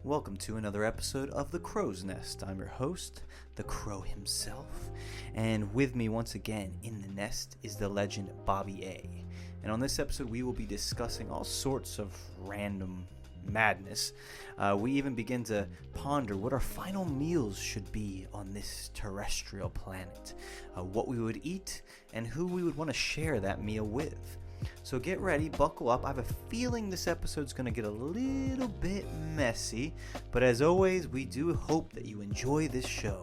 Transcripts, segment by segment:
Welcome to another episode of The Crow's Nest. I'm your host, the Crow himself, and with me once again in the nest is the legend Bobby A. And on this episode we will be discussing all sorts of random madness. We even begin to ponder what our final meals should be on this terrestrial planet, what we would eat, and who we would want to share that meal with. So get ready, buckle up. I have a feeling this episode's going to get a little bit messy, but as always, we do hope that you enjoy this show.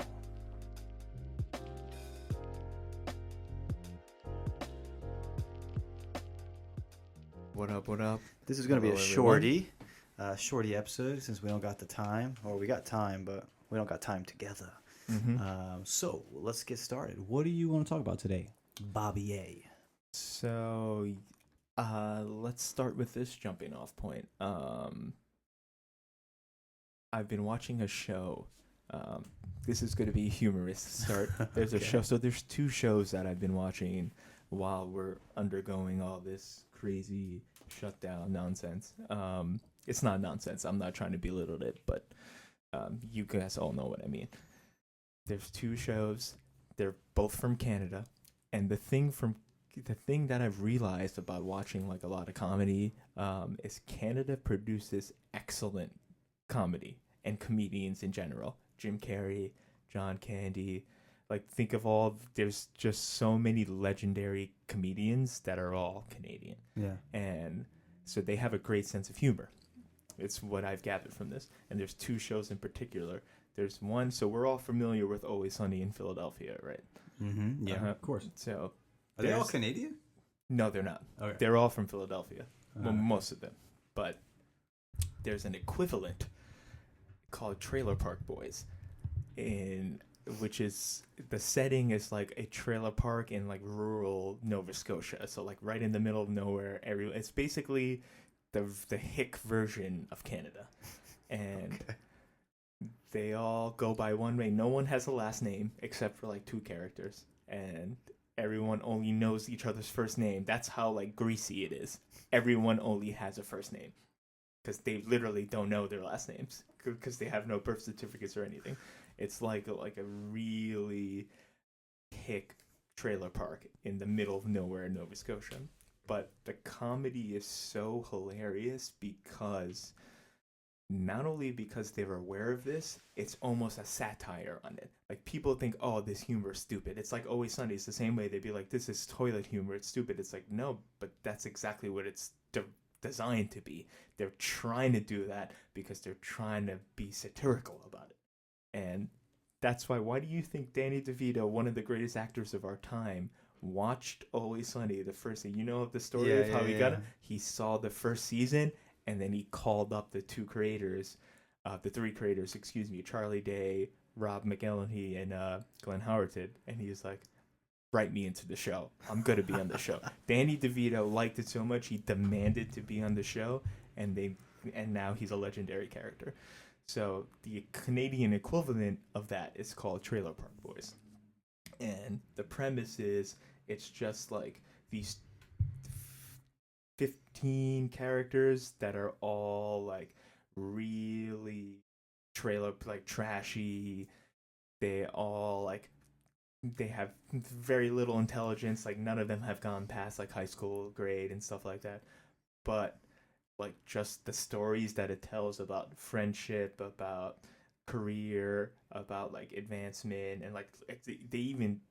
What up? This is going to be a Hello, shorty episode since we don't got the time, or we got time, but we don't got time together. So let's get started. What do you want to talk about today, Bobby A? So, let's start with this jumping off point. I've been watching a show. This is going to be humorous to start. There's a show. So there's two shows that I've been watching while we're undergoing all this crazy shutdown nonsense. It's not nonsense. I'm not trying to belittle it, but you guys all know what I mean. There's two shows. They're both from Canada, and the thing that I've realized about watching like a lot of comedy is Canada produces excellent comedy and comedians in general. Jim Carrey, John Candy, there's just so many legendary comedians that are all Canadian. Yeah. And so they have a great sense of humor. It's what I've gathered from this. And there's two shows in particular. There's one, so we're all familiar with Always Sunny in Philadelphia, right? Mm-hmm. Yeah, of course. So Are they all Canadian? No, they're not. Okay. They're all from Philadelphia. Well, most of them. But there's an equivalent called Trailer Park Boys, which is the setting is like a trailer park in like rural Nova Scotia. So like right in the middle of nowhere. It's basically the hick version of Canada, and they all go by one way. No one has a last name except for like two characters, and everyone only knows each other's first name. That's how like greasy it is. Everyone only has a first name because they literally don't know their last names because they have no birth certificates or anything. It's like a really hick trailer park in the middle of nowhere in Nova Scotia. But the comedy is so hilarious because not only because they're aware of this, it's almost a satire on it. Like, people think, oh, this humor is stupid. It's like Always Sunny. It's the same way they'd be like, this is toilet humor. It's stupid. It's like, no, but that's exactly what it's designed to be. They're trying to do that because they're trying to be satirical about it. And that's why do you think Danny DeVito, one of the greatest actors of our time, watched Always Sunny the first season? You know the story of how he got it? He saw the first season, and then he called up the three creators, Charlie Day, Rob McElhenney, and Glenn Howerton, and he's like, write me into the show. I'm going to be on the show. Danny DeVito liked it so much, he demanded to be on the show, and now he's a legendary character. So the Canadian equivalent of that is called Trailer Park Boys. And the premise is, it's just like these 15 characters that are all like really trashy. They have very little intelligence. Like, none of them have gone past like high school grade and stuff like that. But like, just the stories that it tells about friendship, about career, about like advancement, and like they even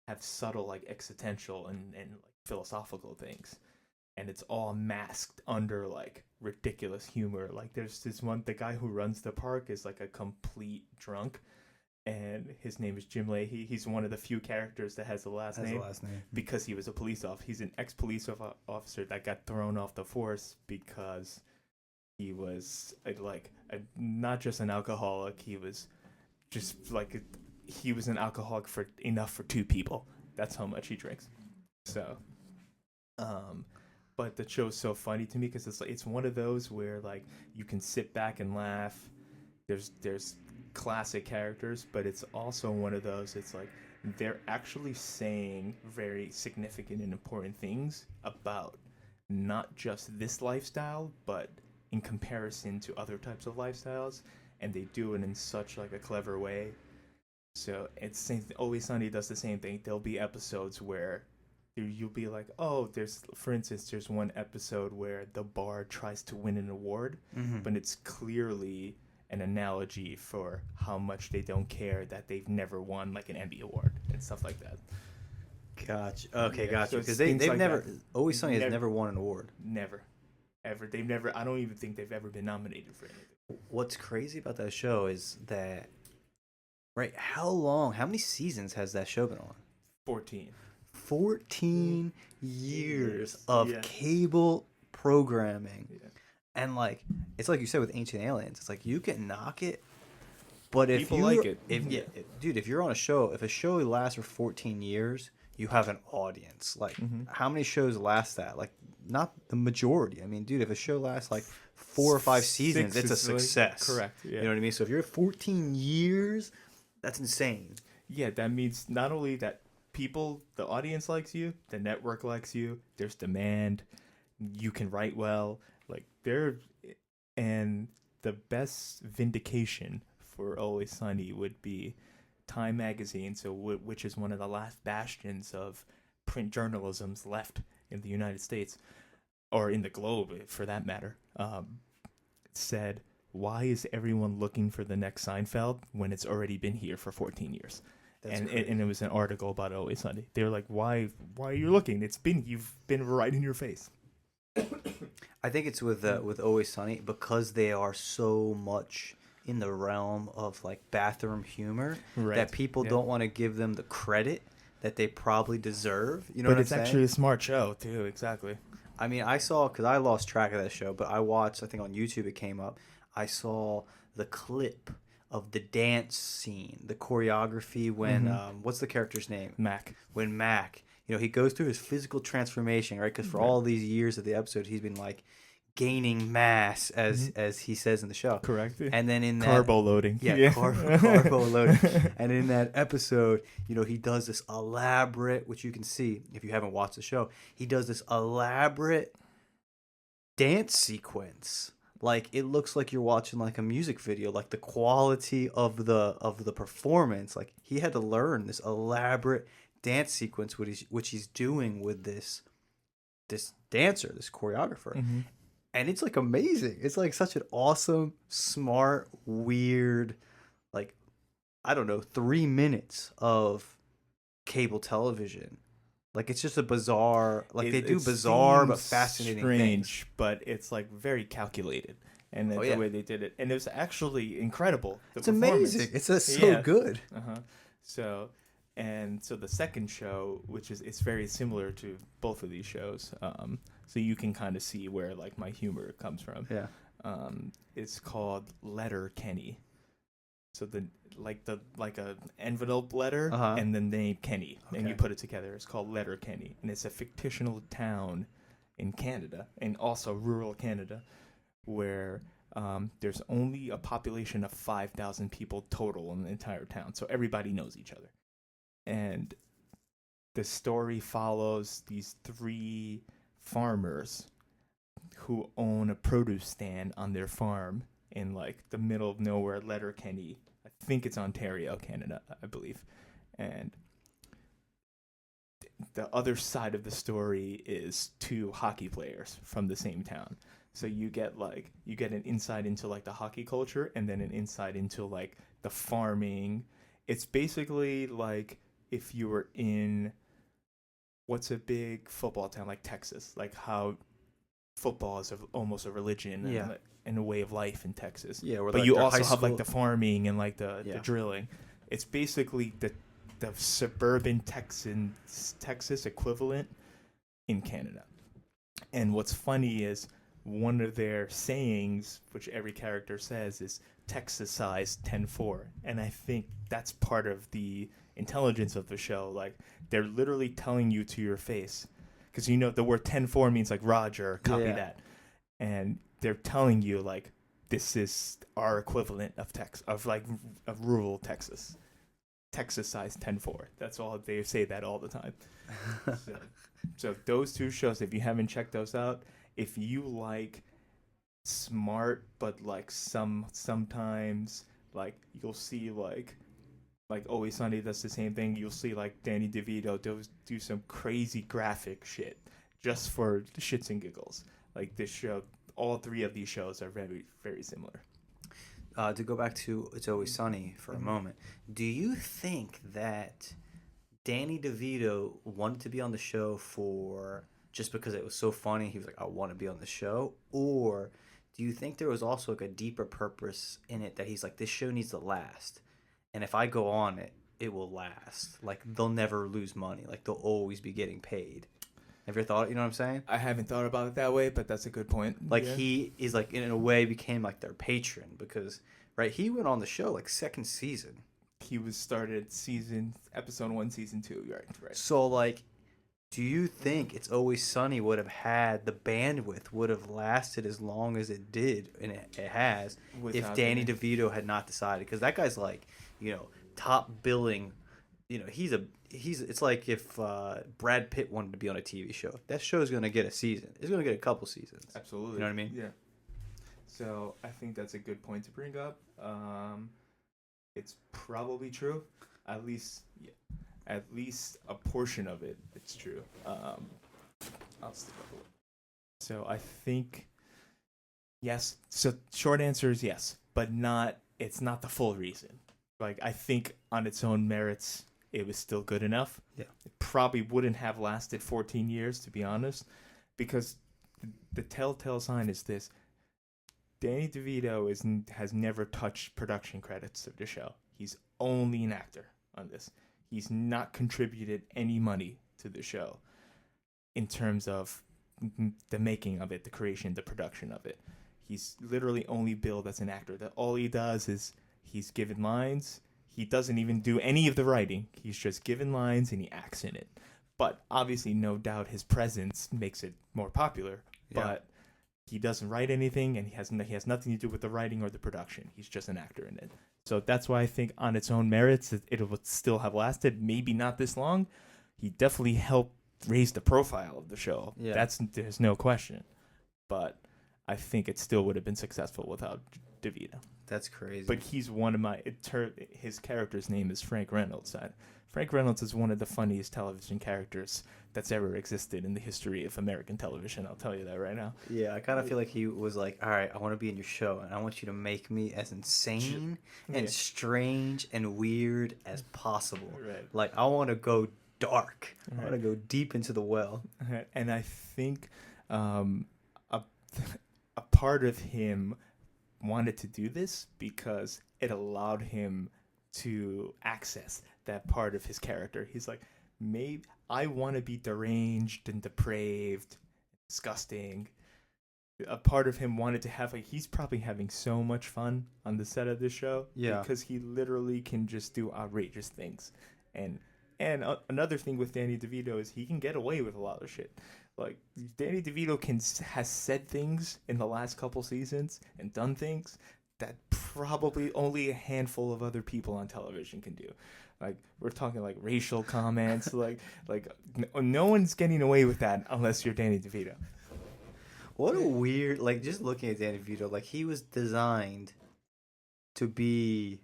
have subtle like existential and like philosophical things, and it's all masked under like ridiculous humor. Like, there's the guy who runs the park is like a complete drunk, and his name is Jim Leahy. He's one of the few characters that has the last name because he was a police officer. He's an ex-police officer that got thrown off the force because he was not just an alcoholic. He was just like he was an alcoholic for enough for two people. That's how much he drinks. So, but the show's so funny to me because it's one of those where like you can sit back and laugh. There's classic characters, but it's also one of those, it's like they're actually saying very significant and important things about not just this lifestyle, but in comparison to other types of lifestyles, and they do it in such like a clever way. So it's Always Sunny does the same thing. There'll be episodes where you'll be like, oh, for instance, there's one episode where the bar tries to win an award, but it's clearly an analogy for how much they don't care that they've never won like an Emmy award and stuff like that. Gotcha. Okay, gotcha. So Because things they've like never, that. Always Sunny has never won an award. Never. Ever. They've never, I don't even think they've ever been nominated for anything. What's crazy about that show is that, right, how many seasons has that show been on? 14. 14 years of cable programming. Yeah. And like, it's like you said with Ancient Aliens, it's like you can knock it, but if people you like it, dude, if you're on a show, if a show lasts for 14 years, you have an audience. Like, how many shows last that? Like, not the majority. I mean, dude, if a show lasts like 4 or 5 seasons, it's a success. Correct. Yeah. You know what I mean? So if you're 14 years, that's insane. Yeah, that means not only that the audience likes you, the network likes you, there's demand, you can write well, and the best vindication for Always Sunny would be Time magazine, which is one of the last bastions of print journalism's left in the United States, or in the globe for that matter, said, why is everyone looking for the next Seinfeld when it's already been here for 14 years? And it was an article about Always Sunny. They were like, why are you looking? You've been right in your face. I think it's with Always Sunny because they are so much in the realm of like bathroom humor that people don't want to give them the credit that they probably deserve. You know what I'm saying? But it's actually a smart show too. Exactly. I mean, because I lost track of that show, but I watched, I think on YouTube it came up. I saw the clip of the dance scene, the choreography when, what's the character's name? Mac. When Mac, he goes through his physical transformation, right? Because for all these years of the episode, he's been like gaining mass, as he says in the show. Correct. And then in that carbo loading. Carbo loading. And in that episode, he does this elaborate, which you can see if you haven't watched the show, he does this elaborate dance sequence. Like, it looks like you're watching like a music video. Like, the quality of the performance, like he had to learn this elaborate dance sequence which he's doing with this dancer, this choreographer. And it's like amazing. It's like such an awesome, smart, weird, like, I don't know, 3 minutes of cable television. Like, it's just a bizarre, like they do bizarre but fascinating things. But it's like very calculated. And the way they did it. And it was actually incredible. It's amazing. It's so good. So the second show, which it's very similar to both of these shows. So you can kind of see where like my humor comes from. Yeah. It's called Letter Kenny. So like a envelope letter and then the name Kenny, and you put it together. It's called Letter Kenny, and it's a fictional town in Canada, and also rural Canada, where there's only a population of 5,000 people total in the entire town. So everybody knows each other, and the story follows these 3 farmers who own a produce stand on their farm in like the middle of nowhere, Letterkenny. I think it's Ontario, Canada, I believe. And the other side of the story is 2 hockey players from the same town. So you get an insight into like the hockey culture, and then an insight into like the farming. It's basically like if you were in what's a big football town like Texas, like how football is almost a religion and a way of life in Texas. Yeah, but like you also have like the farming and like the drilling. It's basically the suburban Texas equivalent in Canada. And what's funny is one of their sayings, which every character says, is Texas size 10-4. And I think that's part of the intelligence of the show. Like, they're literally telling you to your face, because the word 10-4 means like Roger, copy that, and they're telling you like this is our equivalent of rural Texas size 10-4. That's all they say that all the time. So those 2 shows, if you haven't checked those out, if you like smart, but like sometimes like you'll see like Always Sunny does the same thing. You'll see like Danny DeVito do some crazy graphic shit just for shits and giggles. Like this show, all three of these shows are very, very similar. To go back to It's Always Sunny for a moment, do you think that Danny DeVito wanted to be on the show for just because it was so funny? He was like, I want to be on the show. Or do you think there was also like a deeper purpose in it that he's like, this show needs to last, and if I go on it, it will last. Like they'll never lose money. Like they'll always be getting paid. Have you ever thought? You know what I'm saying? I haven't thought about it that way, but that's a good point. Like he is like in a way became like their patron because he went on the show like second season. He was started episode 1, season 2, right. So like, do you think It's Always Sunny would have had the bandwidth would have lasted as long as it did, and it has, if Danny DeVito had not decided? Because that guy's like, top billing. It's like if Brad Pitt wanted to be on a TV show. That show is going to get a season. It's going to get a couple seasons. Absolutely. You know what I mean? Yeah. So I think that's a good point to bring up. It's probably true. At least a portion of it. It's true. I'll stick up a little. So I think yes. So short answer is yes, but not. It's not the full reason. Like I think on its own merits, it was still good enough. Yeah. It probably wouldn't have lasted 14 years, to be honest, because the telltale sign is this. Danny DeVito has never touched production credits of the show. He's only an actor on this. He's not contributed any money to the show in terms of the making of it, the creation, the production of it. He's literally only billed as an actor. That all he does is he's given lines. He doesn't even do any of the writing. He's just given lines and he acts in it. But obviously, no doubt, his presence makes it more popular. Yeah. But he doesn't write anything, and he has nothing to do with the writing or the production. He's just an actor in it. So that's why I think on its own merits, it would still have lasted. Maybe not this long. He definitely helped raise the profile of the show. Yeah. There's no question. But I think it still would have been successful without DeVito. That's crazy. But he's one of his character's name is Frank Reynolds. Frank Reynolds is one of the funniest television characters that's ever existed in the history of American television. I'll tell you that right now. Yeah, I kind of feel like he was like, all right, I want to be in your show, and I want you to make me as insane and strange and weird as possible. Right. Like, I want to go dark. Right. I want to go deep into the well. Right. And I think a part of him wanted to do this because it allowed him to access that part of his character. He's like, maybe I want to be deranged and depraved, disgusting. A part of him wanted to have he's probably having so much fun on the set of this show. Yeah. Because he literally can just do outrageous things. And another thing with Danny DeVito is he can get away with a lot of shit. Like Danny DeVito has said things in the last couple seasons and done things that probably only a handful of other people on television can do. Like we're talking like racial comments, like no one's getting away with that unless you're Danny DeVito. What a weird, just looking at Danny DeVito, he was designed to be,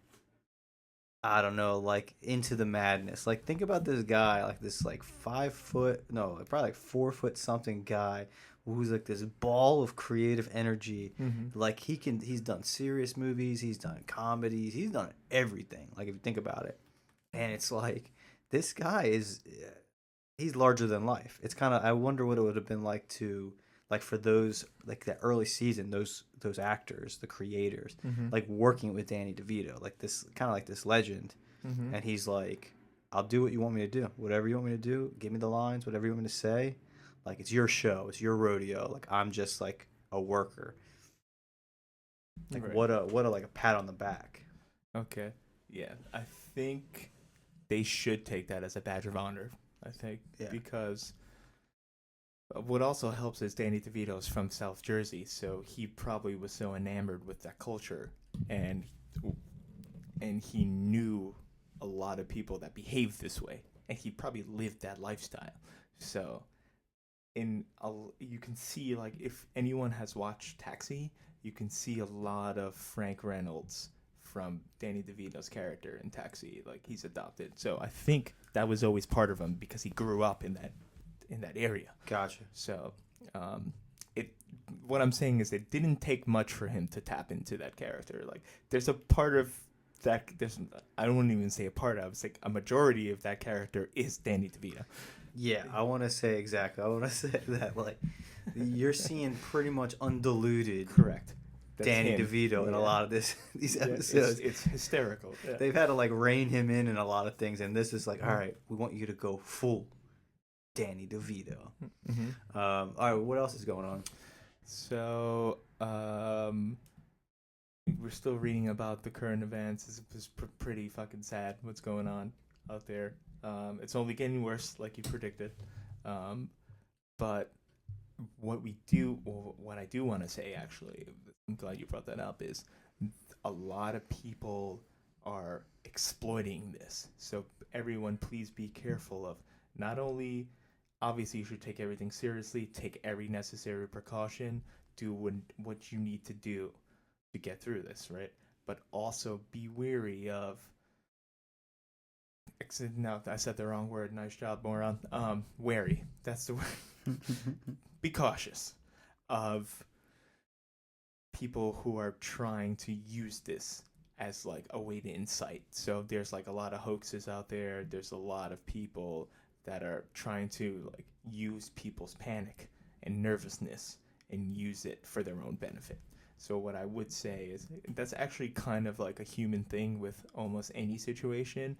I don't know, into the madness. Think about this guy, this 5 foot, no, probably 4 foot something guy who's this ball of creative energy. Mm-hmm. He's done serious movies, he's done comedies, he's done everything. If you think about it, and it's this guy he's larger than life. It's kind of, I wonder what it would have been like to, for those, that early season, those actors, the creators, mm-hmm. Working with Danny DeVito, this kind of this legend. Mm-hmm. And he's I'll do what you want me to do. Whatever you want me to do, give me the lines, whatever you want me to say. It's your show, it's your rodeo. I'm just a worker. Right. What a pat on the back. Okay. Yeah. I think they should take that as a badge of honor. I think because what also helps is Danny DeVito's from South Jersey, so he probably was so enamored with that culture, and he knew a lot of people that behaved this way, and he probably lived that lifestyle. So you can see if anyone has watched Taxi, you can see a lot of Frank Reynolds from Danny DeVito's character in Taxi. Like, he's adopted. So I think that was always part of him because he grew up in that area. Gotcha. So what I'm saying is it didn't take much for him to tap into that character. Like, there's a part of that, I don't even say a part of, it's like a majority of that character is Danny DeVito. Yeah, I want to say exactly. I want to say that, like, you're seeing pretty much undiluted Correct. Danny DeVito in a lot of these episodes. It's hysterical. Yeah. They've had to, like, rein him in a lot of things, and this is like, all right, we want you to go full Danny DeVito. Mm-hmm. All right, what else is going on? So, we're still reading about the current events. It's pretty fucking sad what's going on out there. It's only getting worse, like you predicted. But what I do want to say, actually, I'm glad you brought that up, is a lot of people are exploiting this. So everyone, please be careful of not only, obviously you should take everything seriously, take every necessary precaution, do what you need to do to get through this, right? But also be wary of, no, I said the wrong word. Nice job, moron. Wary. That's the word. Be cautious of people who are trying to use this as like a way to incite. So there's like a lot of hoaxes out there. There's a lot of people that are trying to like use people's panic and nervousness and use it for their own benefit. So what I would say is that's actually kind of like a human thing with almost any situation.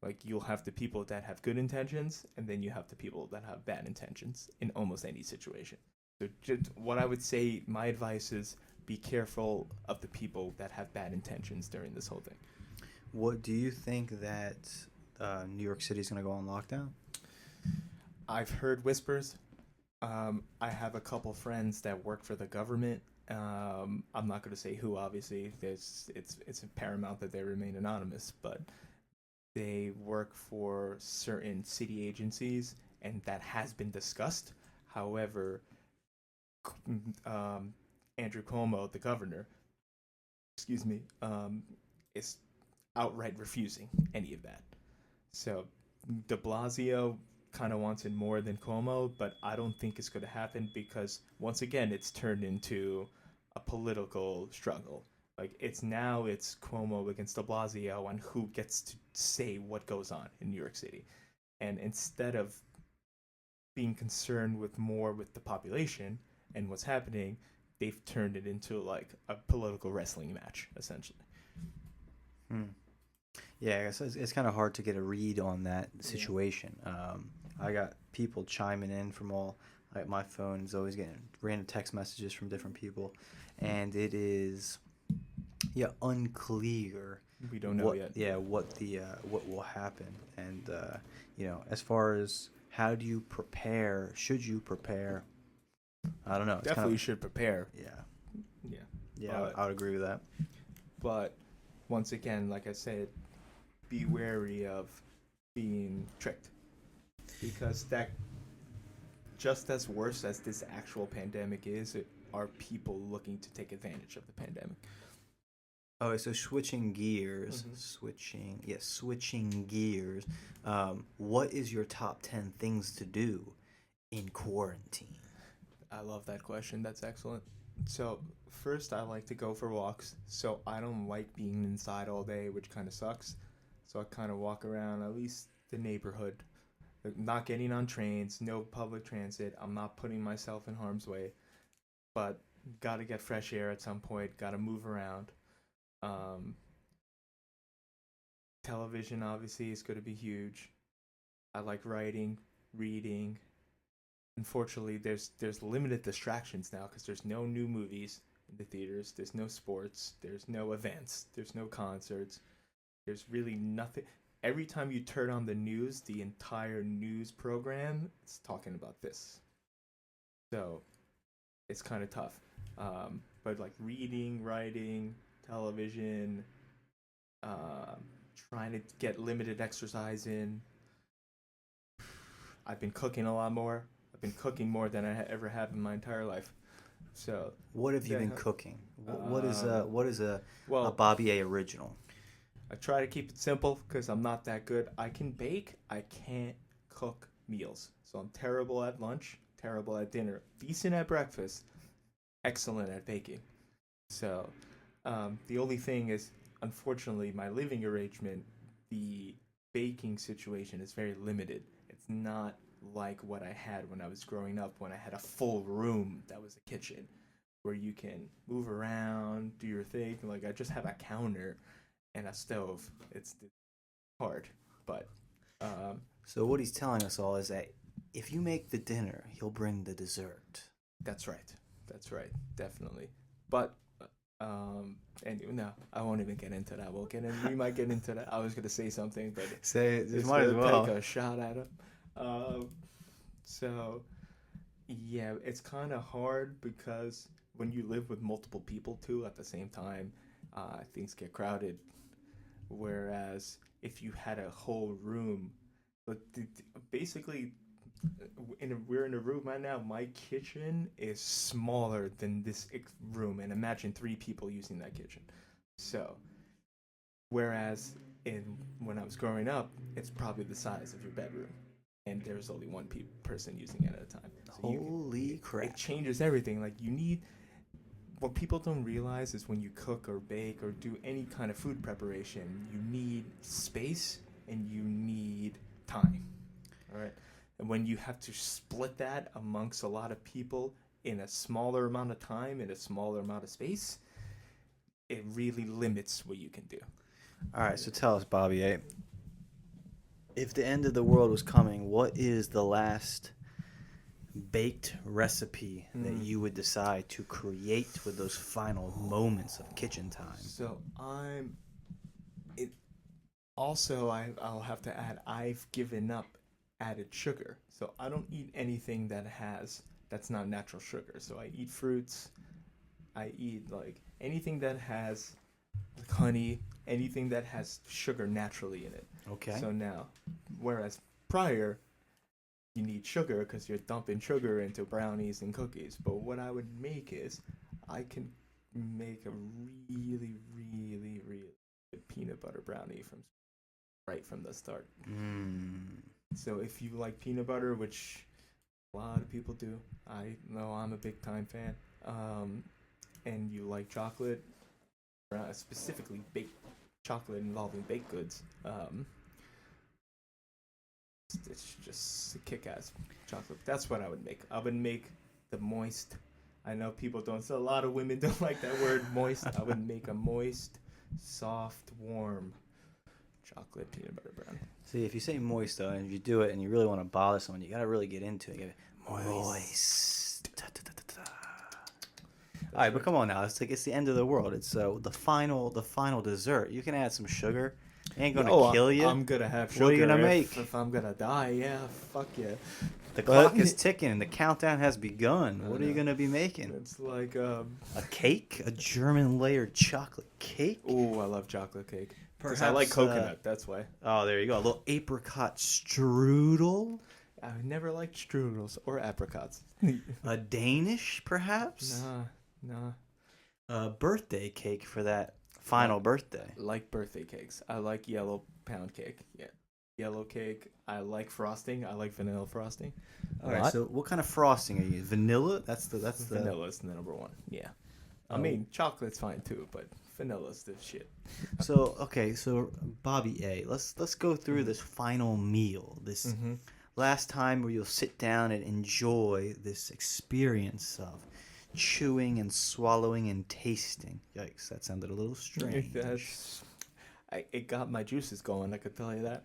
Like, you'll have the people that have good intentions, and then you have the people that have bad intentions in almost any situation. So just what I would say, my advice is be careful of the people that have bad intentions during this whole thing. What do you think that New York City is going to go on lockdown? I've heard whispers. I have a couple friends that work for the government. I'm not going to say who, obviously. It's paramount that they remain anonymous, but they work for certain city agencies, and that has been discussed. However, Andrew Cuomo, the governor, is outright refusing any of that. So de Blasio kind of wants it more than Cuomo, but I don't think it's going to happen because, once again, it's turned into a political struggle. Like, it's Cuomo against de Blasio on who gets to say what goes on in New York City. And instead of being concerned with the population and what's happening, they've turned it into like a political wrestling match, essentially. Yeah, I guess it's kind of hard to get a read on that situation. I got people chiming in from all, like, my phone's always getting random text messages from different people, and it is unclear. We don't know yet. Yeah, what will happen, and as far as how do you prepare? Should you prepare? I don't know. It's Definitely should prepare. Yeah. I would agree with that. But once again, like I said, be wary of being tricked, because that, just as worse as this actual pandemic is, are people looking to take advantage of the pandemic. Okay, so switching gears, switching gears. What is your top 10 things to do in quarantine? I love that question. That's excellent. So first, I like to go for walks. So I don't like being inside all day, which kind of sucks. So I kind of walk around at least the neighborhood, like, not getting on trains, no public transit. I'm not putting myself in harm's way, but got to get fresh air at some point. Got to move around. Television obviously is going to be huge. I like writing, reading. Unfortunately, there's limited distractions now because there's no new movies in the theaters. There's no sports. There's no events. There's no concerts. There's really nothing. Every time you turn on the news, the entire news program is talking about this. So it's kind of tough. But like reading, writing, television, trying to get limited exercise in. I've been cooking a lot more. I've been cooking more than I ever have in my entire life. So What have you been cooking? What is a well, Bobby A original? I try to keep it simple because I'm not that good. I can bake. I can't cook meals. So I'm terrible at lunch, terrible at dinner, decent at breakfast, excellent at baking. So the only thing is, unfortunately, my living arrangement, the baking situation is very limited. It's not like what I had when I was growing up, when I had a full room that was a kitchen where you can move around, do your thing. Like I just have a counter and a stove. It's hard, but So what he's telling us all is that if you make the dinner, he'll bring the dessert. that's right. That's right. Definitely. But and no, I won't even get into that. We might get into that. I was gonna say something, but Say it. it's Might as gonna well. take a shot at him. So yeah, it's kind of hard because when you live with multiple people too at the same time, things get crowded. Whereas if you had a whole room, but basically, we're in a room right now. My kitchen is smaller than this room, and imagine 3 people using that kitchen. So, whereas when I was growing up, it's probably the size of your bedroom, and there's only one person using it at a time. So Holy crap! It changes everything. Like you need. What people don't realize is when you cook or bake or do any kind of food preparation, you need space and you need time. All right. And when you have to split that amongst a lot of people in a smaller amount of time, in a smaller amount of space, it really limits what you can do. All right, so tell us, Bobby A. If the end of the world was coming, what is the last baked recipe that you would decide to create with those final moments of kitchen time? So I'll have to add, I've given up added sugar. So I don't eat anything that's not natural sugar. So I eat fruits. I eat like anything that has like honey, anything that has sugar naturally in it. Okay. So now, whereas prior, you need sugar because you're dumping sugar into brownies and cookies. But what I would make is I can make a really, really, really good peanut butter brownie right from the start. So if you like peanut butter, which a lot of people do, I know I'm a big time fan, and you like chocolate, specifically baked chocolate involving baked goods, it's just a kick-ass chocolate. That's what I would make. I would make the moist. I know people don't. So a lot of women don't like that word moist. I would make a moist, soft, warm chocolate peanut butter brownie. See, if you say moist though, and if you do it, and you really want to bother someone, you gotta really get into it. You gotta, moist. All right, but come on now. It's the end of the world. It's the final dessert. You can add some sugar. It ain't gonna kill you. I'm gonna have sugar. What are you gonna make? If I'm gonna die, yeah, fuck yeah. The clock is ticking and the countdown has begun. What are you gonna be making? It's like a cake, a German layered chocolate cake. Oh, I love chocolate cake. Because I like coconut. That's why. Oh, there you go. A little apricot strudel. I never liked strudels or apricots. A Danish, perhaps. Nah. A birthday cake for that final birthday. Like birthday cakes. I like yellow pound cake. Yeah. Yellow cake. I like frosting. I like vanilla frosting. All right. So what kind of frosting are you? Vanilla? That's the Vanilla's the number one. Yeah. I mean, chocolate's fine too, but vanilla's the shit. So Bobby A, let's go through this final meal. This last time where you'll sit down and enjoy this experience of chewing and swallowing and tasting. Yikes, that sounded a little strange. It got my juices going, I could tell you that.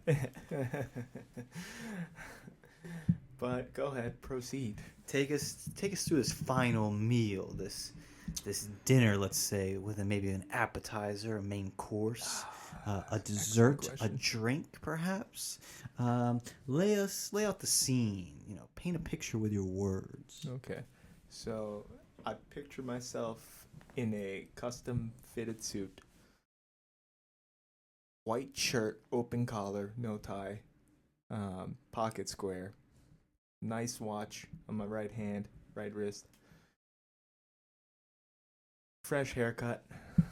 But go ahead, proceed. Take us through this final meal, this dinner, let's say, with maybe an appetizer, a main course, a dessert, a drink, perhaps. Lay out the scene. Paint a picture with your words. Okay, so I picture myself in a custom fitted suit. White shirt, open collar, no tie, pocket square, nice watch on my right hand, right wrist, fresh haircut, a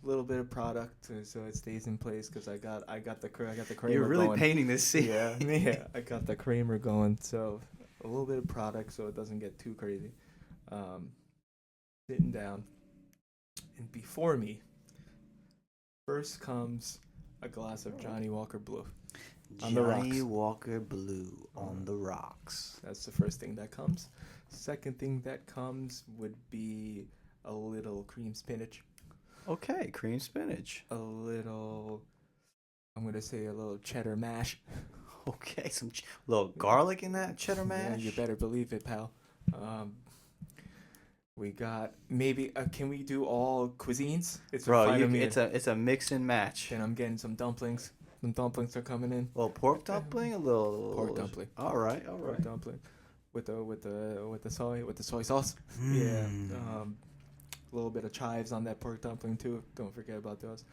little bit of product so it stays in place because I got the creamer. You're really going. painting this scene. Yeah, I got the creamer going, so a little bit of product so it doesn't get too crazy. Sitting down, and before me, first comes a glass of Johnny Walker Blue. On the rocks. Johnny Walker Blue on the rocks. That's the first thing that comes. Second thing that comes would be a little cream spinach. Okay, cream spinach. A little cheddar mash. Okay, some little garlic in that cheddar mash. Yeah, you better believe it, pal. We got maybe. Can we do all cuisines? It's a mix and match. Then I'm getting some dumplings. Some dumplings are coming in. A little pork dumpling, a little pork dumpling. All right. Pork dumpling, with the soy sauce. Yeah. A little bit of chives on that pork dumpling too. Don't forget about those.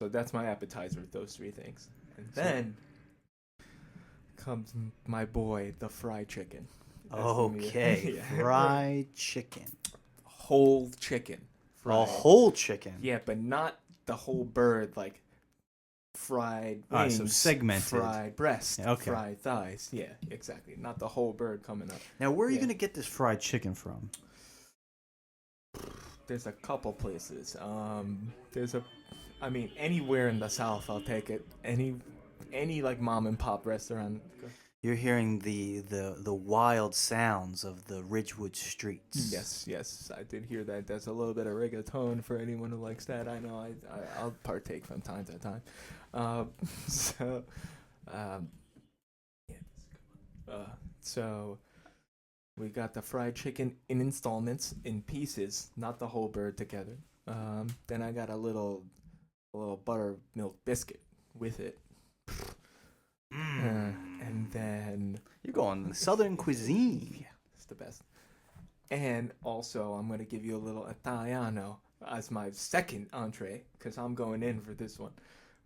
So that's my appetizer with those three things. And then comes my boy, the fried chicken. Okay, fried chicken. Whole chicken. A whole chicken. Yeah, but not the whole bird, like fried wings, right, so segmented. Fried breast, fried thighs. Yeah, exactly. Not the whole bird coming up. Now, where are you going to get this fried chicken from? There's a couple places. Anywhere in the South, I'll take it. Any like mom and pop restaurant. You're hearing the wild sounds of the Ridgewood streets. Yes, I did hear that. That's a little bit of reggaeton for anyone who likes that. I know. I'll partake from time to time. So we got the fried chicken in installments, in pieces, not the whole bird together. Then I got a little buttermilk biscuit with it. And then you're going Southern cuisine. Yeah, it's the best. And also, I'm going to give you a little Italiano as my second entree because I'm going in for this one.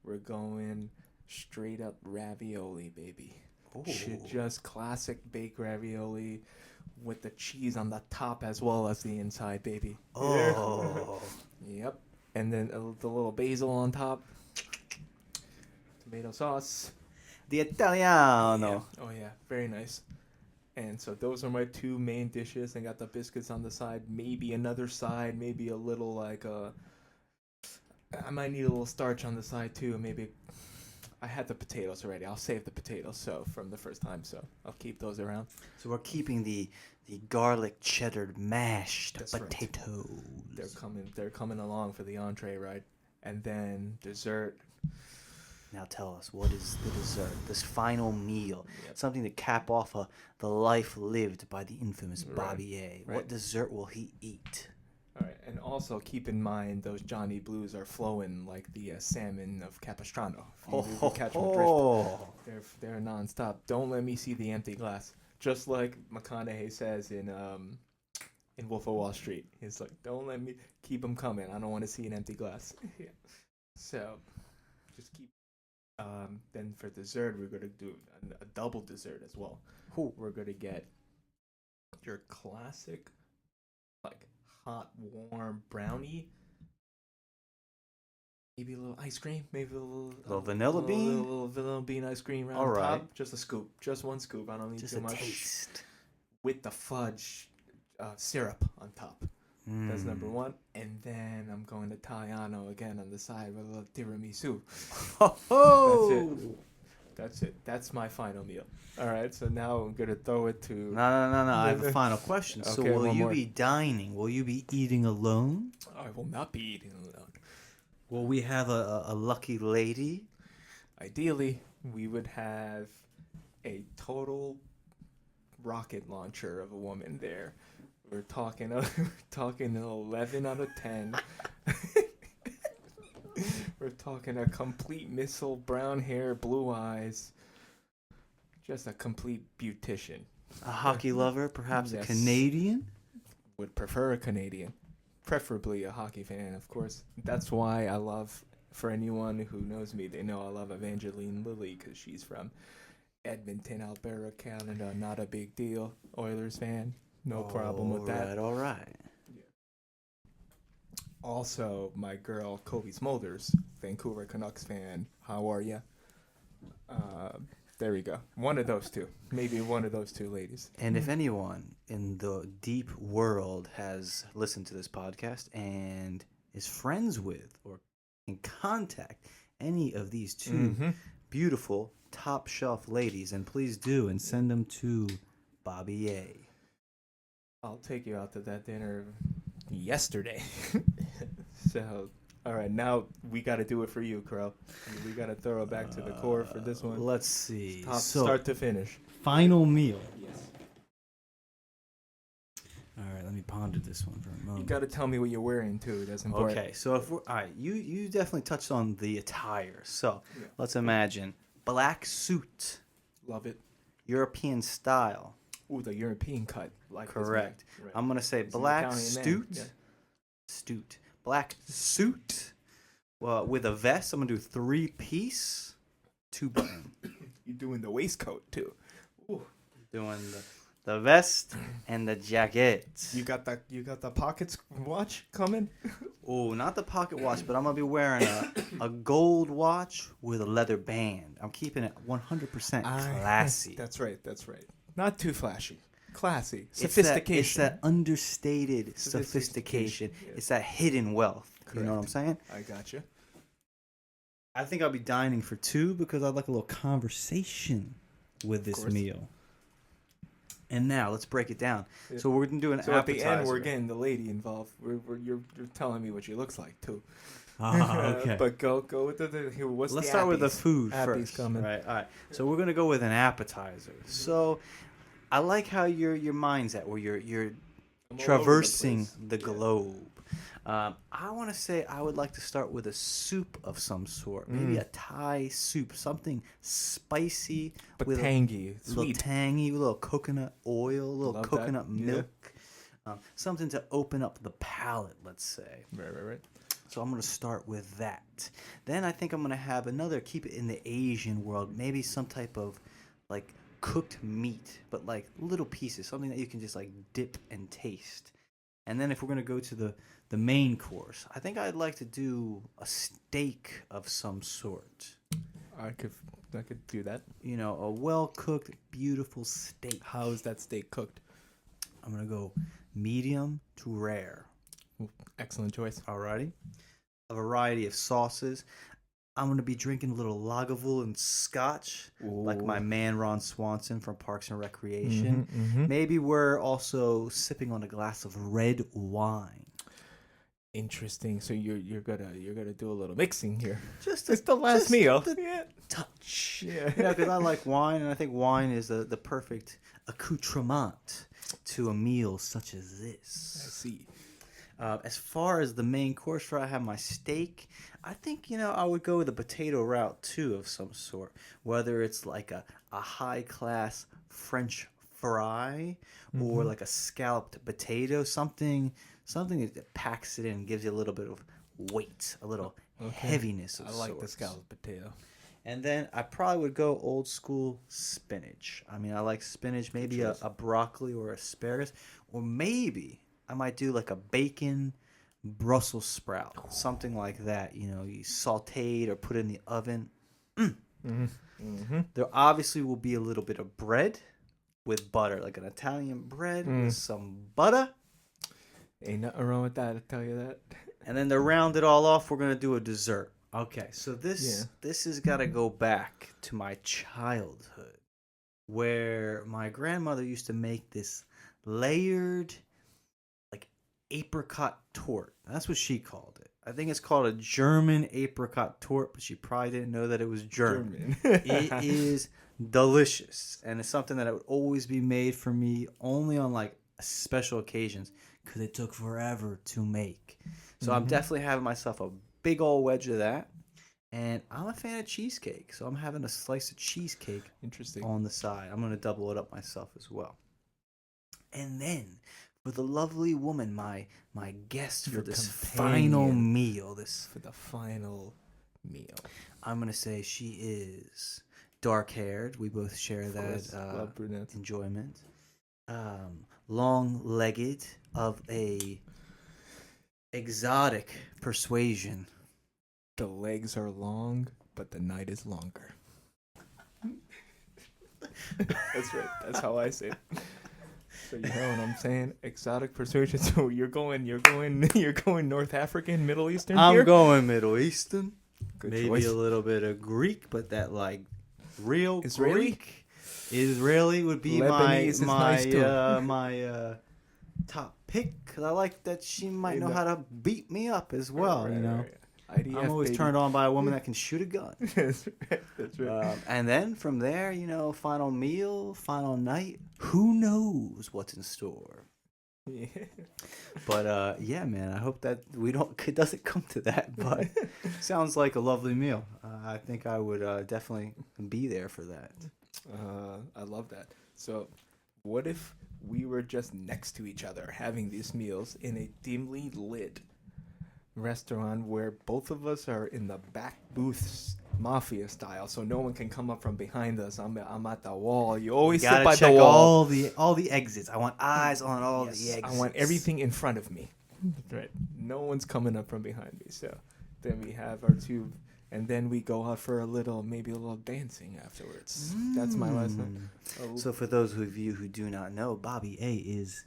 We're going straight up ravioli, baby. Just classic baked ravioli with the cheese on the top as well as the inside, baby. Oh. Yep. And then the little basil on top. Tomato sauce. The Italiano. Yeah. Oh, yeah. Very nice. And so those are my two main dishes. I got the biscuits on the side. Maybe another side. Maybe a little I might need a little starch on the side too. Maybe I had the potatoes already. I'll save the potatoes from the first time. So I'll keep those around. So we're keeping the garlic cheddar mashed potatoes. Right. They're coming along for the entree, right? And then dessert. Now tell us, what is the dessert? This final meal, Yep. something to cap off the life lived by the infamous Bobby A. Right. What dessert will he eat? All right, and also keep in mind those Johnny Blues are flowing like the salmon of Capistrano. They're nonstop. Don't let me see the empty glass. Just like McConaughey says in Wolf of Wall Street, he's like, "Don't let me keep them coming. I don't want to see an empty glass." Yeah. So, just keep. Then for dessert, we're going to do a double dessert as well. We're going to get your classic, like, hot, warm brownie. Maybe a little ice cream. Maybe a little vanilla bean? A little vanilla bean ice cream around All right. top. Just a scoop. Just one scoop. I don't need Just too a much. taste. With the fudge syrup on top. That's number one. And then I'm going Italiano again on the side with a little tiramisu. That's it. That's my final meal. All right, so now I'm going to throw it to... No. I have a final question. So Okay, will you be dining? Will you be eating alone? I will not be eating alone. Will we have a lucky lady? Ideally, we would have a total rocket launcher of a woman there. We're talking 11 out of 10. We're talking a complete missile, brown hair, blue eyes. Just a complete beautician. A hockey lover, perhaps Yes. a Canadian? Would prefer a Canadian. Preferably a hockey fan, of course. That's why I love, for anyone who knows me, they know I love Evangeline Lilly because she's from Edmonton, Alberta, Canada. Not a big deal. Oilers fan. No problem with that. All right. Also, my girl, Kobe Smulders, Vancouver Canucks fan. How are ya? There we go. One of those two. Maybe one of those two ladies. And if anyone in the deep world has listened to this podcast and is friends with or can contact any of these two beautiful top shelf ladies, and please do and send them to Bobby A. I'll take you out to that dinner yesterday. So, all right, now we got to do it for you, Crow. We got to throw it back to the core for this one. Let's see. Start to finish. Final meal. Yes. All right, let me ponder this one for a moment. You got to tell me what you're wearing too. That's important. Okay, so if we're all right, you definitely touched on the attire. So let's imagine black suit, Love it. European style. Ooh, the European cut. Like Correct. Right. I'm gonna say He's an black Italian man. suit, black suit, with a vest. I'm gonna do 3-piece, 2-button. You're doing the waistcoat too. Ooh. Doing the vest and the jacket. You got the pockets watch coming? Oh, not the pocket watch, but I'm gonna be wearing a gold watch with a leather band. I'm keeping it 100% classy. That's right. Not too flashy. Classy. Sophistication. It's that understated sophistication. Yes. It's that hidden wealth. Correct. You know what I'm saying? I got you. I think I'll be dining for 2 because I'd like a little conversation with this meal. And now let's break it down. Yeah. So we're gonna do an appetizer. At the end, we're getting the lady involved. You're telling me what she looks like too. Okay. But go with what's Let's the start appies? with the food Appies first. coming. Right. All right. So we're gonna go with an appetizer. So I like how your mind's at, where you're traversing the globe. I want to say I would like to start with a soup of some sort, maybe a Thai soup, something spicy, but with tangy, a little tangy, with a little coconut oil, a little coconut milk, something to open up the palate. Let's say. Right. So I'm going to start with that. Then I think I'm going to have keep it in the Asian world, maybe some type of like cooked meat, but like little pieces, something that you can just like dip and taste. And then if we're going to go to the main course, I think I'd like to do a steak of some sort. I could do that. You know, a well-cooked, beautiful steak. How is that steak cooked? I'm going to go medium to rare. Ooh, excellent choice. Alrighty. A variety of sauces. I'm going to be drinking a little Lagavulin scotch, like my man Ron Swanson from Parks and Recreation. Maybe we're also sipping on a glass of red wine. Interesting. So you're gonna do a little mixing here. It's the last meal. Touch. Yeah, because I like wine, and I think wine is the perfect accoutrement to a meal such as this. I see. As far as the main course, where I have my steak, I think, I would go with a potato route too of some sort. Whether it's like a high-class French fry or like a scalloped potato, something that packs it in, gives you a little bit of weight, a little heaviness of sorts. I like the scalloped potato. And then I probably would go old school spinach. I mean, I like spinach, maybe a broccoli or asparagus, or maybe I might do like a bacon Brussels sprout, something like that. You sauteed or put in the oven. There obviously will be a little bit of bread with butter, like an Italian bread with some butter. Ain't nothing wrong with that, I tell you that. And then to round it all off, we're going to do a dessert. Okay, so this has got to go back to my childhood, where my grandmother used to make this layered, like, apricot torte. That's what she called it. I think it's called a German apricot torte, but she probably didn't know that it was German. It is delicious, and it's something that would always be made for me only on, like, special occasions, because it took forever to make. So I'm definitely having myself a big old wedge of that. And I'm a fan of cheesecake, so I'm having a slice of cheesecake on the side. I'm going to double it up myself as well. And then, for the lovely woman, my guest for this final meal. I'm going to say she is dark-haired. We both share that enjoyment. Long-legged, of a Exotic persuasion. The legs are long, but the night is longer. That's right. That's how I say it. So you know what I'm saying? Exotic persuasion. So you're going North African, Middle Eastern here? I'm going Middle Eastern. Good Maybe choice. a little bit of Greek, but that like real Israeli? Greek. Israeli would be Lebanese is nice too. my top pick, because I like that she might know how to beat me up as well. Right, you know, right. IDF, I'm always baby. turned on by a woman that can shoot a gun. That's right. That's right. And then from there, you know, final meal, final night. Who knows what's in store? Yeah. But yeah, man, I hope that it doesn't come to that. But sounds like a lovely meal. I think I would definitely be there for that. I love that. So, what if we were just next to each other having these meals in a dimly lit restaurant where both of us are in the back booths, mafia style, so no one can come up from behind us. I'm at the wall. You always sit by check the wall. all the exits. I want eyes on all Yes, the exits. I want everything in front of me. Right. No one's coming up from behind me. So then we have our two, and then we go out for maybe a little dancing afterwards. That's my lesson. Oh. So for those of you who do not know, Bobby A is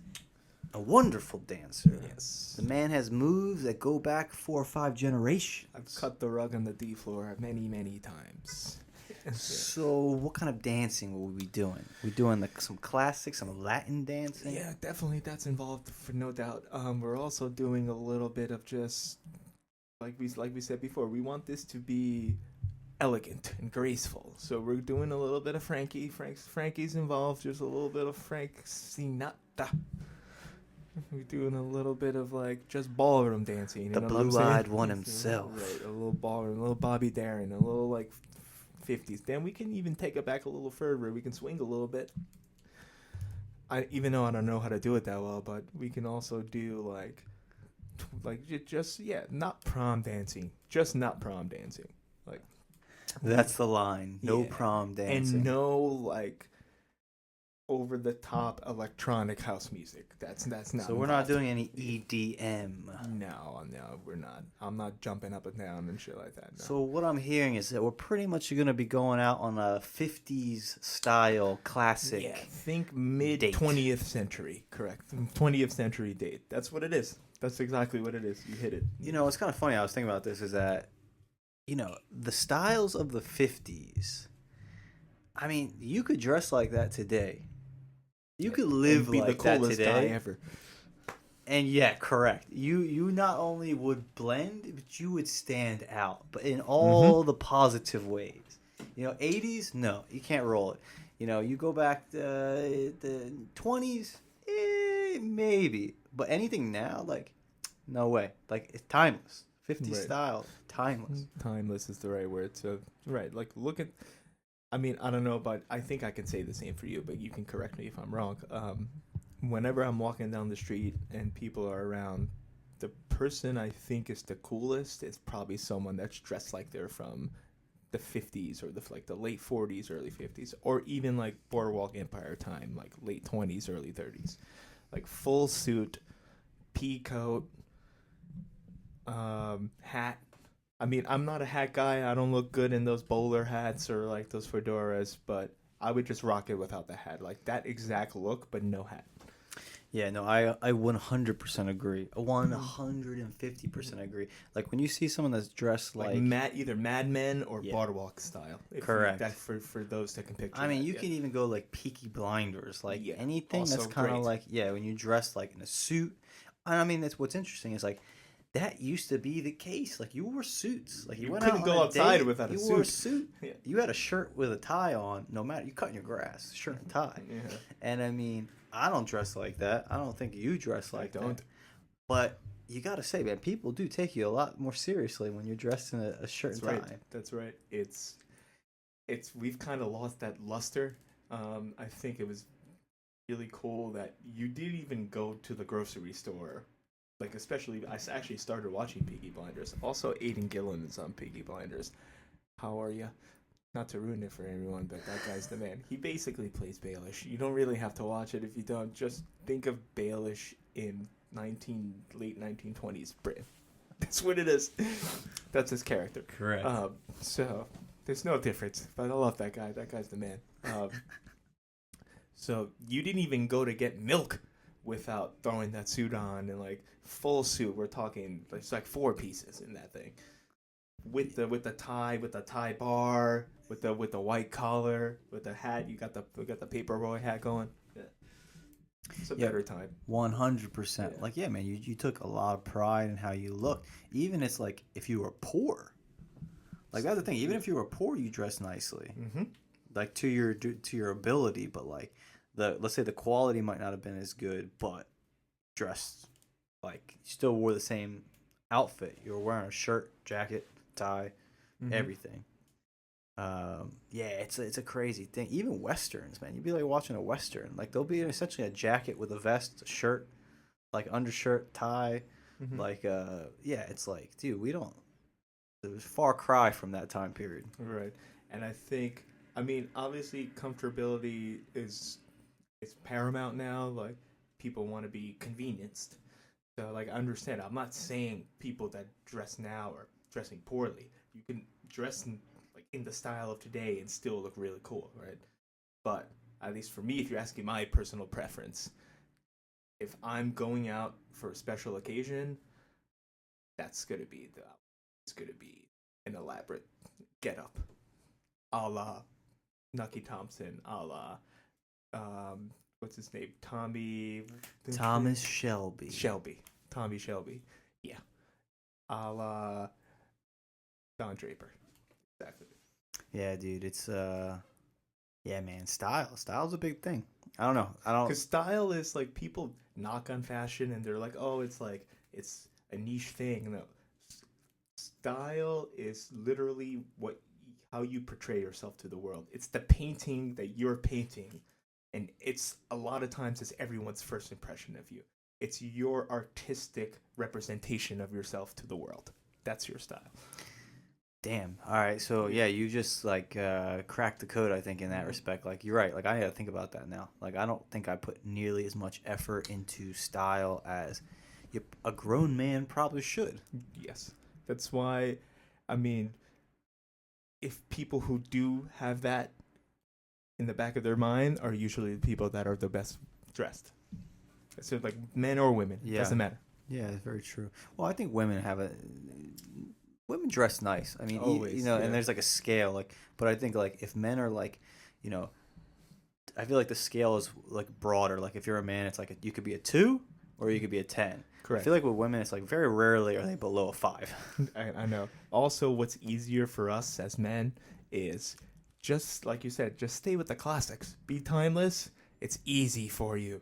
a wonderful dancer. Yes. The man has moves that go back 4 or 5 generations. I've cut the rug on the D floor many, many times. So what kind of dancing will we be doing? We doing like some classics, some Latin dancing? Yeah, definitely that's involved for no doubt. We're also doing a little bit of just like we said before, we want this to be elegant and graceful. So we're doing a little bit of Frankie. Frankie's involved. There's a little bit of Frank Sinatra. We're doing a little bit of like just ballroom dancing. The blue-eyed one himself. Right, a little ballroom, a little Bobby Darin, a little like 50s. Then we can even take it back a little further. We can swing a little bit. Even though I don't know how to do it that well, but we can also do not prom dancing. Just not prom dancing. Like that's the line. No prom dancing. And no like over the top electronic house music. That's not. So we're not doing any EDM. No, we're not. I'm not jumping up and down and shit like that. No. So what I'm hearing is that we're pretty much going to be going out on a 50s style classic. Yeah, think mid 20th century. Correct. 20th century date. That's what it is. That's exactly what it is. You hit it. You know, it's kind of funny. I was thinking about this is that, you know, the styles of the 50s. I mean, you could dress like that today. You could live be like the that coolest today. guy ever. And yeah, correct. You not only would blend, but you would stand out, but in all the positive ways. You know, 80s, no, you can't roll it. You know, you go back to the 20s, maybe. But anything now, like, no way. Like, it's timeless. 50s style, timeless. Timeless is the right word. So, right, like, look at... I mean, I don't know, but I think I can say the same for you, but you can correct me if I'm wrong. Whenever I'm walking down the street and people are around, the person I think is the coolest is probably someone that's dressed like they're from the 50s or the late 40s, early 50s, or even like Boardwalk Empire time, like late 20s, early 30s. Like full suit, pea coat, hat. I mean, I'm not a hat guy. I don't look good in those bowler hats or like those fedoras, but I would just rock it without the hat. Like that exact look, but no hat. Yeah, no, I 100% agree. 150% agree. Like when you see someone that's dressed like either Mad Men or Boardwalk style. Correct. That for those that can picture. I mean, you can even go like Peaky Blinders, like anything also that's kind of great. like when you dress like in a suit. I mean, that's what's interesting is like that used to be the case. Like you wore suits. Like you went couldn't out go on a outside date, without a suit. You wore a suit. Yeah. You had a shirt with a tie on. No matter, you cutting your grass, shirt and tie. Yeah. And I mean, I don't dress like that. I don't think you dress like that. But you got to say, man, people do take you a lot more seriously when you're dressed in a shirt and tie. That's right. It's we've kind of lost that luster. I think it was really cool that you didn't even go to the grocery store. Like, especially, I actually started watching Peaky Blinders. Also, Aidan Gillen is on Peaky Blinders. How are you? Not to ruin it for everyone, but that guy's the man. He basically plays Baelish. You don't really have to watch it if you don't. Just think of Baelish in late 1920s Britain. That's what it is. That's his character. Correct. So there's no difference. But I love that guy. That guy's the man. So you didn't even go to get milk without throwing that suit on, and like full suit. We're talking it's like 4 pieces in that thing. With the tie bar, with the white collar, with the hat. You got the paperboy hat going. Yeah. It's a better time. 100%. Like, yeah, man, you took a lot of pride in how you look. Even it's like if you were poor. Like, that's the thing. Even if you were poor, you dressed nicely. Mm-hmm. Like, to your ability. But, like, let's say the quality might not have been as good, but dressed, like, you still wore the same outfit. You were wearing a shirt, jacket, tie, everything. Yeah, it's a crazy thing. Even westerns, man. You'd be like watching a western. Like, there'll be essentially a jacket with a vest, a shirt, like undershirt, tie. Like, yeah, it's like, dude, it was far cry from that time period. Right. And I think, I mean, obviously comfortability is paramount now. Like, people want to be convenienced. So, like, I understand. I'm not saying people that dress now are dressing poorly. You can dress in the style of today and still look really cool, right? But at least for me, if you're asking my personal preference, if I'm going out for a special occasion, it's gonna be an elaborate getup, a la Nucky Thompson, a la what's his name, Tommy Shelby, Tommy Shelby, yeah, a la Don Draper, exactly. Yeah, dude, it's yeah, man, style's a big thing. I don't know, because style is like, people knock on fashion and they're like, oh, it's a niche thing. No, style is literally how you portray yourself to the world. It's the painting that you're painting, and it's a lot of times it's everyone's first impression of you. It's your artistic representation of yourself to the world. That's your style. Damn. All right. So yeah, you just like cracked the code, I think, in that respect. Like, you're right. Like, I got to think about that now. Like, I don't think I put nearly as much effort into style as a grown man probably should. Yes. That's why, I mean, if people who do have that in the back of their mind are usually the people that are the best dressed. So like men or women, doesn't matter. Yeah, it's very true. Well, I think women dress nice. I mean, always, and there's like a scale, like, but I think like if men are like, I feel like the scale is like broader. Like, if you're a man, it's like you could be a 2 or you could be a 10. Correct. I feel like with women, it's like very rarely are they below a 5. I know. Also, what's easier for us as men is just like you said, just stay with the classics. Be timeless. It's easy for you.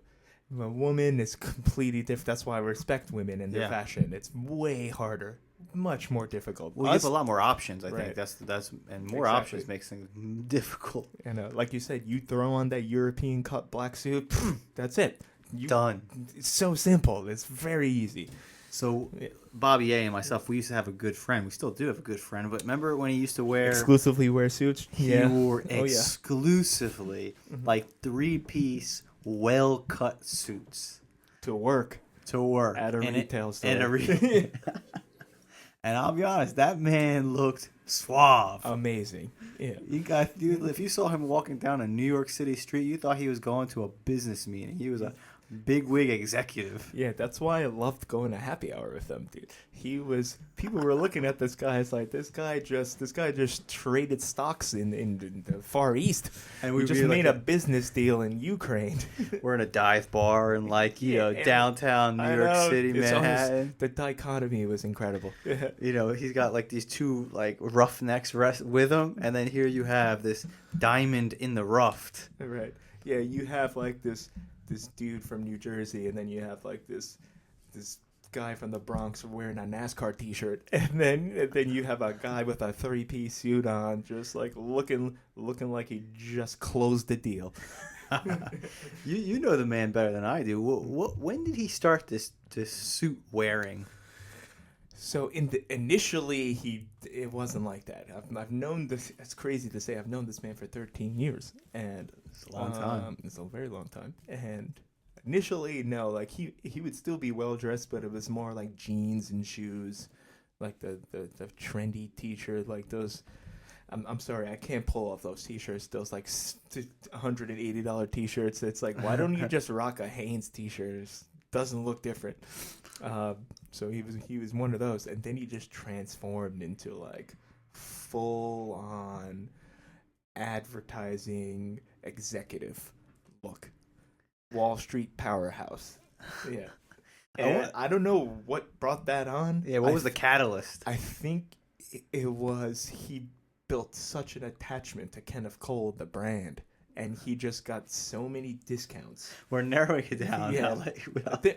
A woman is completely different. That's why I respect women and their fashion. It's way harder, much more difficult. Well, you have a lot more options. I think that's and more options makes things difficult. And like you said, you throw on that European cut black suit. That's it. Done. It's so simple. It's very easy. So Bobby A and myself, we used to have a good friend. We still do have a good friend. But remember when he used to exclusively wear suits? He wore exclusively like 3-piece, well-cut suits to work at a retail store. And I'll be honest, that man looked suave. Amazing. Yeah. Dude, if you saw him walking down a New York City street, you thought he was going to a business meeting. He was a bigwig executive. Yeah, that's why I loved going to happy hour with him, dude. People were looking at this guy. It's like, this guy just traded stocks in the Far East, and we just made a business deal in Ukraine. We're in a dive bar in downtown New York City, Manhattan. The dichotomy was incredible. He's got like these 2 like roughnecks with him, and then here you have this diamond in the rough. Right. Yeah, you have like this dude from New Jersey, and then you have like this guy from the Bronx wearing a NASCAR t-shirt, and then you have a guy with a 3-piece suit on, just like looking like he just closed the deal. You know the man better than I do. When did he start this suit wearing? So initially it wasn't like that. I've known this. It's crazy to say. I've known this man for 13 years, and it's a long time. It's a very long time. And initially, no, like he would still be well dressed, but it was more like jeans and shoes, like the trendy t-shirt, like those. I'm sorry, I can't pull off those t-shirts. Those like $180 t-shirts. It's like, why don't you just rock a Hanes t-shirt? It doesn't look different. So he was one of those, and then he just transformed into like full on advertising executive look, Wall Street powerhouse. Yeah, and I don't know what brought that on. Yeah, what was the catalyst? I think it was he built such an attachment to Kenneth Cole, the brand, and he just got so many discounts. We're narrowing it down. Yeah,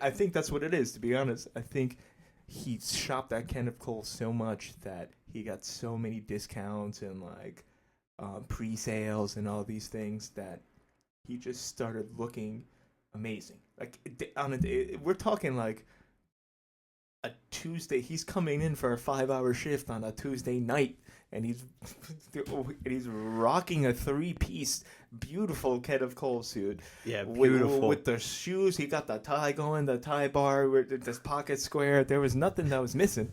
I think that's what it is, to be honest. I think he shopped at Kenneth Cole so much that he got so many discounts and like pre-sales and all these things that he just started looking amazing. Like we're talking like a Tuesday. He's coming in for a 5-hour shift on a Tuesday night, and he's rocking a 3-piece beautiful Kenneth Cole suit. Yeah, beautiful. With the shoes, he got the tie going, the tie bar with this pocket square. There was nothing that was missing.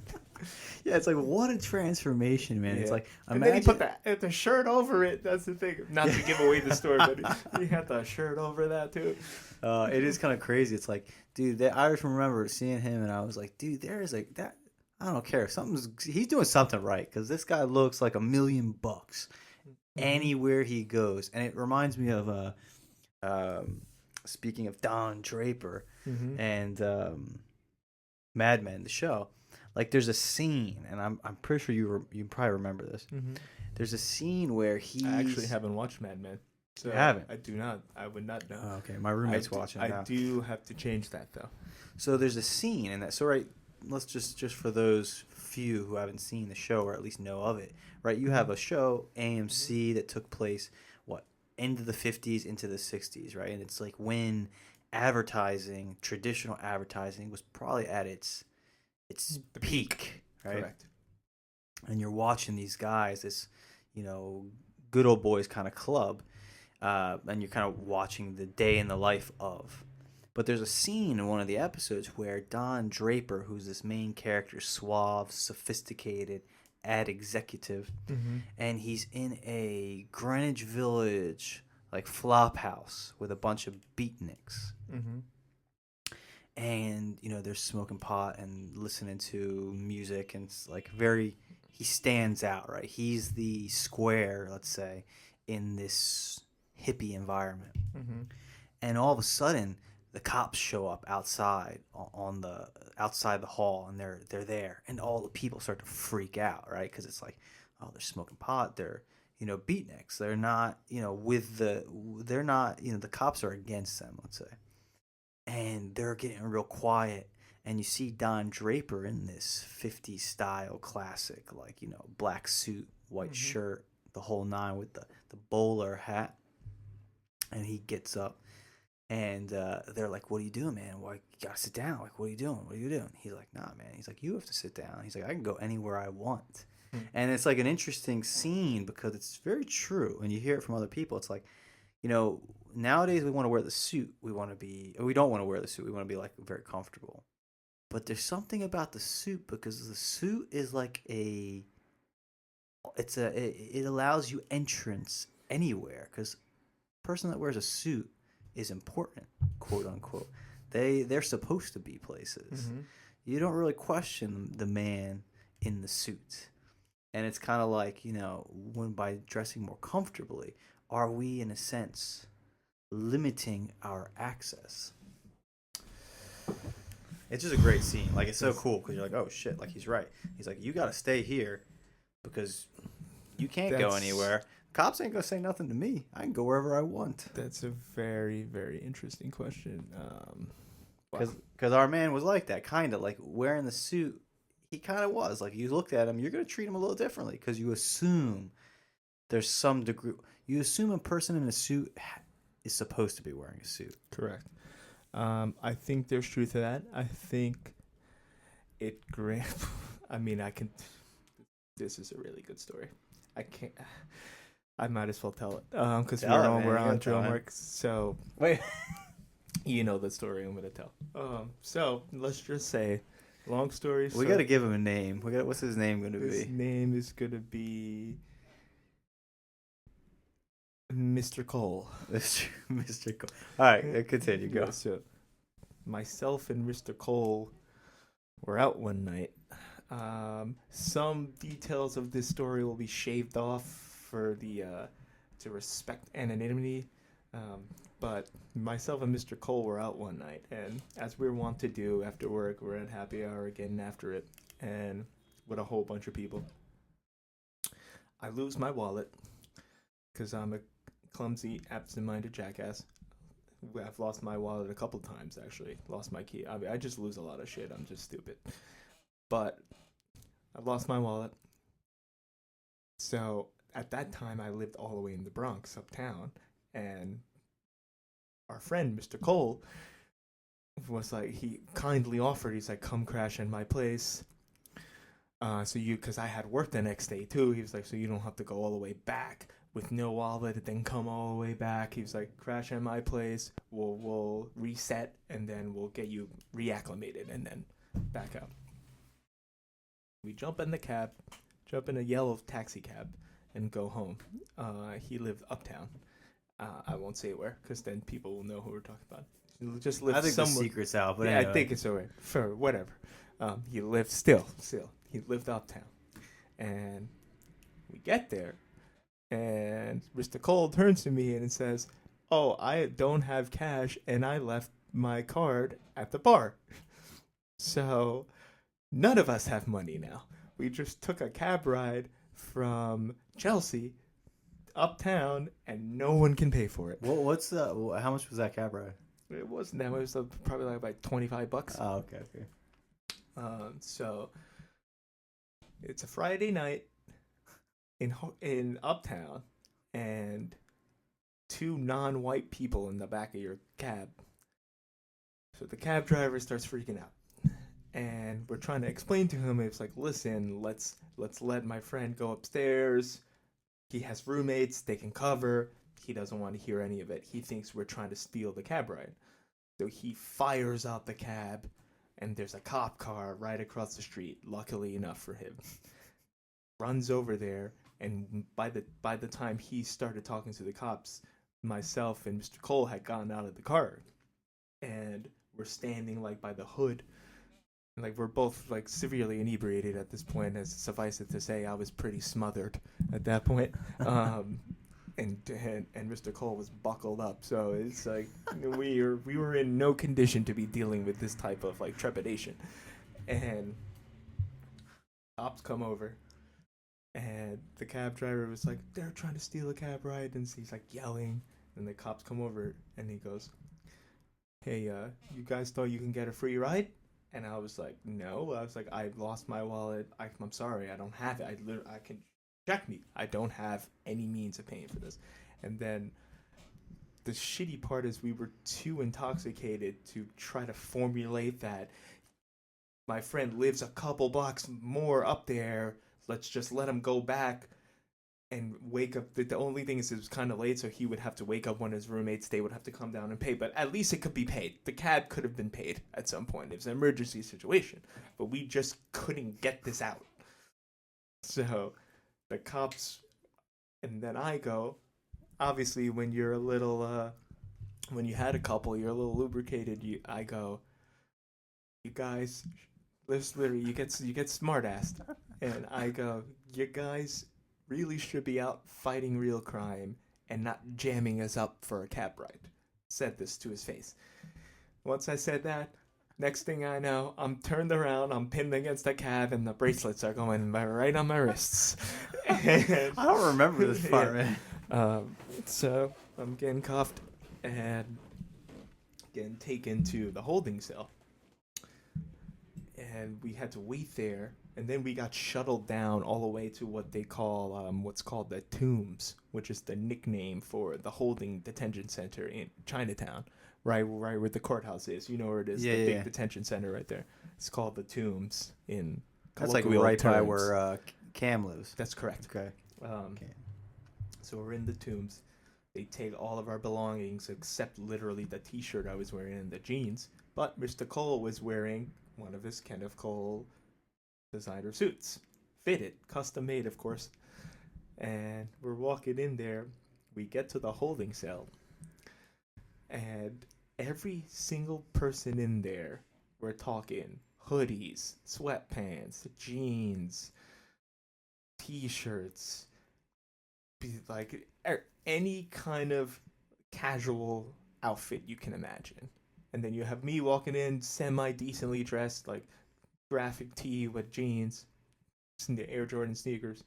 Yeah, it's like, what a transformation, man. Yeah. It's like, imagine... And then he put the shirt over it. That's the thing. Not to give away the story, but he had the shirt over that too. It is kind of crazy. It's like, dude, I just remember seeing him, and I was like, dude, there's like that. I don't care. He's doing something right, because this guy looks like $1 million anywhere he goes. And it reminds me of speaking of Don Draper and Mad Men, the show. Like, there's a scene, and I'm pretty sure you probably remember this. There's a scene where I actually haven't watched Mad Men. So you haven't? I do not. I would not know. Oh, okay, my roommate's watching now. I do have to change that, though. So there's a scene in that. So, right, let's just for those few who haven't seen the show or at least know of it, right? You have a show, AMC, that took place, end of the 50s into the 60s, right? And it's like when traditional advertising was probably at its peak, right? Correct. And you're watching these guys, this, good old boys kind of club, and you're kind of watching the day in the life of. But there's a scene in one of the episodes where Don Draper, who's this main character, suave, sophisticated ad executive, and he's in a Greenwich Village like flop house with a bunch of beatniks. And they're smoking pot and listening to music, and it's like he stands out, right? He's the square, let's say, in this hippie environment. And all of a sudden the cops show up outside outside the hall, and they're there, and all the people start to freak out, right? Because it's like, oh, they're smoking pot, they're beatniks, they're not the cops are against them, let's say. And they're getting real quiet, and you see Don Draper in this 50s style classic, like, black suit, white shirt, the whole nine, with the bowler hat. And he gets up, and they're like, what are you doing, man? Well, you gotta sit down. Like, what are you doing? He's like, nah, man. He's like, you have to sit down. He's like, I can go anywhere I want. And it's like an interesting scene, because it's very true, and you hear it from other people. It's like, nowadays we want to wear the suit. We don't want to wear the suit. We want to be like very comfortable. But there's something about the suit, because the suit is like it allows you entrance anywhere, because the person that wears a suit is important, quote unquote. They're supposed to be places. You don't really question the man in the suit. And it's kind of like, when by dressing more comfortably, are we, in a sense, limiting our access? It's just a great scene. Like, it's so cool, because you're like, oh, shit, like, he's right. He's like, you got to stay here, because you can't go anywhere. Cops ain't going to say nothing to me. I can go wherever I want. That's a very, very interesting question. Because our man was like that, kind of. Like, wearing the suit, he kind of was. Like, you looked at him, you're going to treat him a little differently, because you assume there's some degree. You assume a person in a suit is supposed to be wearing a suit. Correct. I think there's truth to that. I think it this is a really good story. I might as well tell it, because we're on drone work. So wait, You know the story I'm gonna tell. So let's just say, long story. We got to give him a name. What's his name going to be? His name is gonna be Mr. Cole. Mr. Cole. All right, continue. Go. Yeah, so myself and Mr. Cole were out one night. Some details of this story will be shaved off for the to respect anonymity. But myself and Mr. Cole were out one night, and as we're wont to do after work, we're at happy hour getting after it, and with a whole bunch of people. I lose my wallet because I'm a clumsy, absent-minded jackass. I've lost my wallet a couple times, actually. Lost my key. I just lose a lot of shit. I'm just stupid. But I've lost my wallet. So at that time, I lived all the way in the Bronx, uptown, and our friend, Mr. Cole, was like, he kindly offered, he's like, come crash in my place. Because I had work the next day too. He was like, so you don't have to go all the way back with no wallet and then come all the way back. He was like, crash at my place. We'll reset and then we'll get you reacclimated and then back out. We jump in a yellow taxi cab and go home. He lived uptown. I won't say where, because then people will know who we're talking about. He just lived I think somewhere. the secret's out, but yeah, anyway. I think it's alright. For whatever. He lived still. He lived uptown, and we get there, and Mr. Cole turns to me and says, "Oh, I don't have cash, and I left my card at the bar, so none of us have money now. We just took a cab ride from Chelsea." Uptown, and no one can pay for it. How much was that cab ride? It wasn't that much. It was probably like $25. Oh, okay. So it's a Friday night in Uptown, and two non-white people in the back of your cab. So the cab driver starts freaking out, and we're trying to explain to him. It's like, listen, let's let my friend go upstairs. He has roommates, they can cover. He doesn't want to hear any of it. He thinks we're trying to steal the cab ride. So he fires out the cab, and there's a cop car right across the street, luckily enough for him. Runs over there, and by the time he started talking to the cops, myself and Mr. Cole had gotten out of the car. And we're standing like by the hood. Like, we're both like severely inebriated at this point, as suffice it to say, I was pretty smothered at that point. And Mr. Cole was buckled up, so it's like we were in no condition to be dealing with this type of like trepidation. And cops come over, and the cab driver was like, they're trying to steal a cab ride, and he's like yelling, and the cops come over, and he goes, hey, you guys thought you can get a free ride? And I was like, no. I was like, I lost my wallet. I'm sorry, I don't have it. I can check me. I don't have any means of paying for this. And then the shitty part is we were too intoxicated to try to formulate that my friend lives a couple blocks more up there. Let's just let him go back and wake up. The only thing is it was kind of late, so he would have to wake up one of his roommates. They would have to come down and pay, but at least it could be paid. The cab could have been paid at some point. It was an emergency situation, but we just couldn't get this out. So the cops, and then I go, obviously when you're a little, when you had a couple, you're a little lubricated. I go, you guys, literally, you get smart-assed, and I go, you guys really should be out fighting real crime and not jamming us up for a cab ride. Said this to his face. Once I said that, next thing I know, I'm turned around, I'm pinned against a cab, and the bracelets are going right on my wrists. I don't remember this part, man. So I'm getting cuffed and getting taken to the holding cell. And we had to wait there. And then we got shuttled down all the way to what they call, what's called the Tombs, which is the nickname for the holding detention center in Chinatown, right where the courthouse is. You know where it is, the big detention center right there. It's called the Tombs in That's like right terms. by where Cam lives. That's correct. Okay. So we're in the Tombs, They take all of our belongings except literally the t-shirt I was wearing and the jeans. But Mr. Cole was wearing one of his Kenneth Cole designer suits. Fitted, custom made, of course. And we're walking in there. We get to the holding cell. And every single person in there, we're talking hoodies, sweatpants, jeans, t-shirts, like any kind of casual outfit you can imagine. And then you have me walking in semi-decently dressed, like graphic tee with jeans, the Air Jordan sneakers.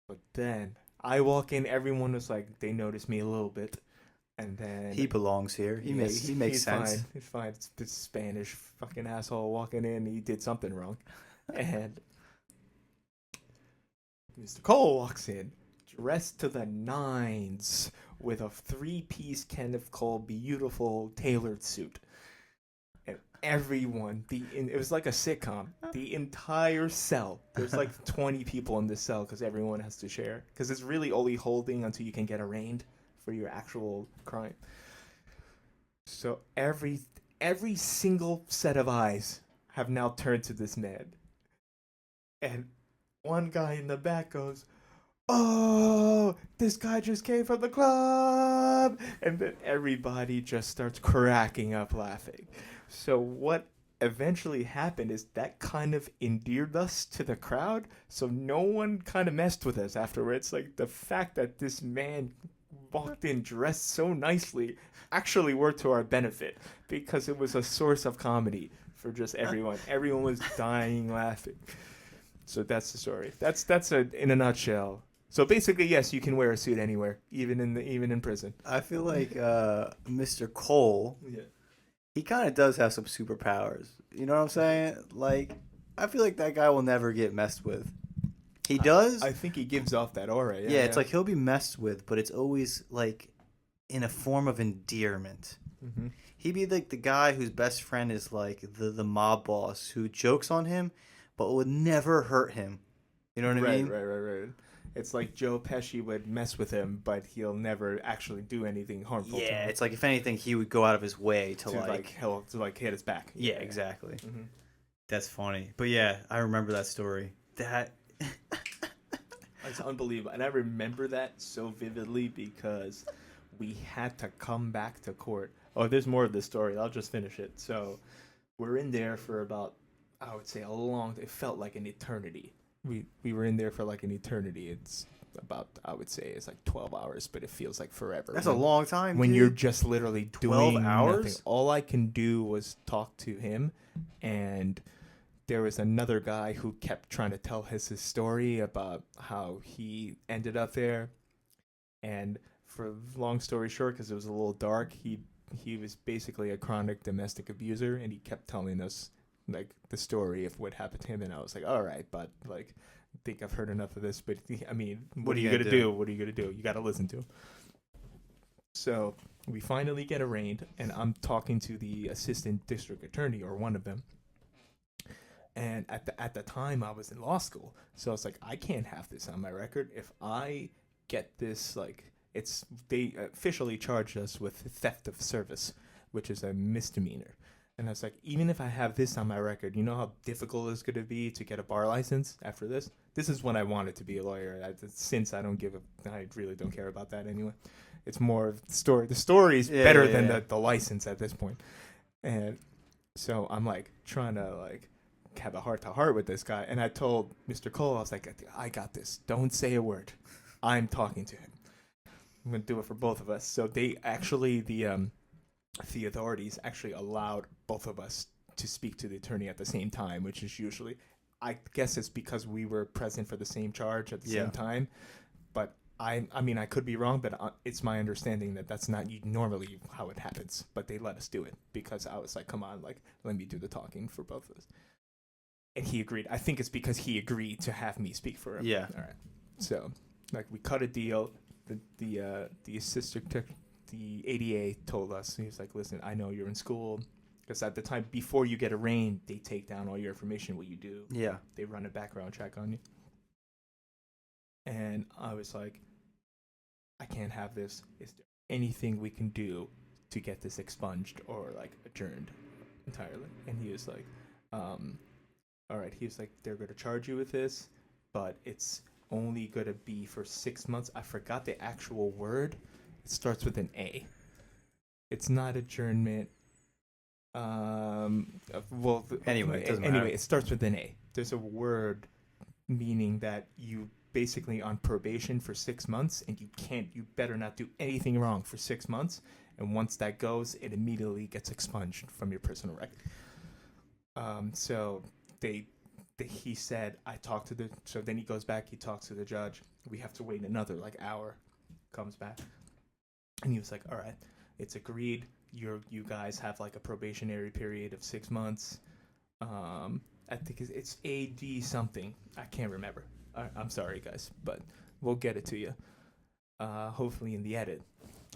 But then I walk in, everyone was like, they noticed me a little bit. And then he belongs here. He makes sense. Fine. He's fine. It's this Spanish fucking asshole walking in. He did something wrong. And Mr. Cole walks in, dressed to the nines, with a 3-piece Kenneth Cole beautiful tailored suit. And everyone, it was like a sitcom. The entire cell. There's like 20 people in this cell because everyone has to share. Because it's really only holding until you can get arraigned for your actual crime. So every single set of eyes have now turned to this man. And one guy in the back goes, "Oh, this guy just came from the club." And then everybody just starts cracking up laughing. So what eventually happened is that kind of endeared us to the crowd. So no one kind of messed with us afterwards. Like the fact that this man walked in dressed so nicely actually worked to our benefit because it was a source of comedy for just everyone. Everyone was dying laughing. So that's the story. That's in a nutshell. So basically, yes, you can wear a suit anywhere, even in prison. I feel like Mr. Cole, he kind of does have some superpowers. You know what I'm saying? Like, I feel like that guy will never get messed with. He does. I think he gives off that aura. Yeah, it's like he'll be messed with, but it's always like in a form of endearment. Mm-hmm. He'd be like the guy whose best friend is like the mob boss who jokes on him, but would never hurt him. You know what I mean? Right. It's like Joe Pesci would mess with him, but he'll never actually do anything harmful to him. Yeah, it's like if anything, he would go out of his way to hit his back. Yeah, exactly. Mm-hmm. That's funny. But yeah, I remember that story. It's unbelievable. And I remember that so vividly because we had to come back to court. Oh, there's more of this story. I'll just finish it. So we're in there for about, I would say it felt like an eternity. We were in there for like an eternity. It's about, I would say it's like 12 hours, but it feels like forever. That's a long time, when dude. You're just literally doing 12 hours? nothing. All I can do was talk to him, and there was another guy who kept trying to tell his story about how he ended up there. And for long story short, because it was a little dark, he was basically a chronic domestic abuser, and he kept telling us like the story of what happened to him. And I was like, all right, but like, I think I've heard enough of this. But I mean, what are you gonna do? What are you gonna do? You got to listen to him. So we finally get arraigned, and I'm talking to the assistant district attorney, or one of them. And at the time, I was in law school, so I was like, I can't have this on my record. If I get this, like, they officially charged us with theft of service, which is a misdemeanor. And I was like, even if I have this on my record, you know how difficult it's going to be to get a bar license after this? This is when I wanted to be a lawyer. Since I really don't care about that anyway. It's more of the story. The story is better than the license at this point. And so I'm like trying to like have a heart-to-heart with this guy. And I told Mr. Cole, I was like, I got this. Don't say a word. I'm talking to him. I'm going to do it for both of us. So they actually, the authorities actually allowed both of us to speak to the attorney at the same time, which is usually, I guess it's because we were present for the same charge at the same time. But I mean, I could be wrong, but it's my understanding that that's not normally how it happens. But they let us do it because I was like, come on, like, let me do the talking for both of us. And he agreed. I think it's because he agreed to have me speak for him. Yeah. All right. So, like, we cut a deal. The assistant, the ADA told us, he was like, listen, I know you're in school. Because at the time, before you get arraigned, they take down all your information, what you do. Yeah. They run a background check on you. And I was like, I can't have this. Is there anything we can do to get this expunged or like adjourned entirely? And he was like, all right. He was like, they're going to charge you with this, but it's only going to be for 6 months. I forgot the actual word. It starts with an A. It's not adjournment. Anyway, it doesn't matter. It starts with an A. There's a word meaning that you basically on probation for 6 months, and you better not do anything wrong for 6 months. And once that goes, it immediately gets expunged from your personal record. So he said, so then he goes back, he talks to the judge. We have to wait another like hour. Comes back, and he was like, all right, it's agreed. You guys have like a probationary period of 6 months. I think it's AD something. I can't remember. I'm sorry, guys, but we'll get it to you. Hopefully in the edit.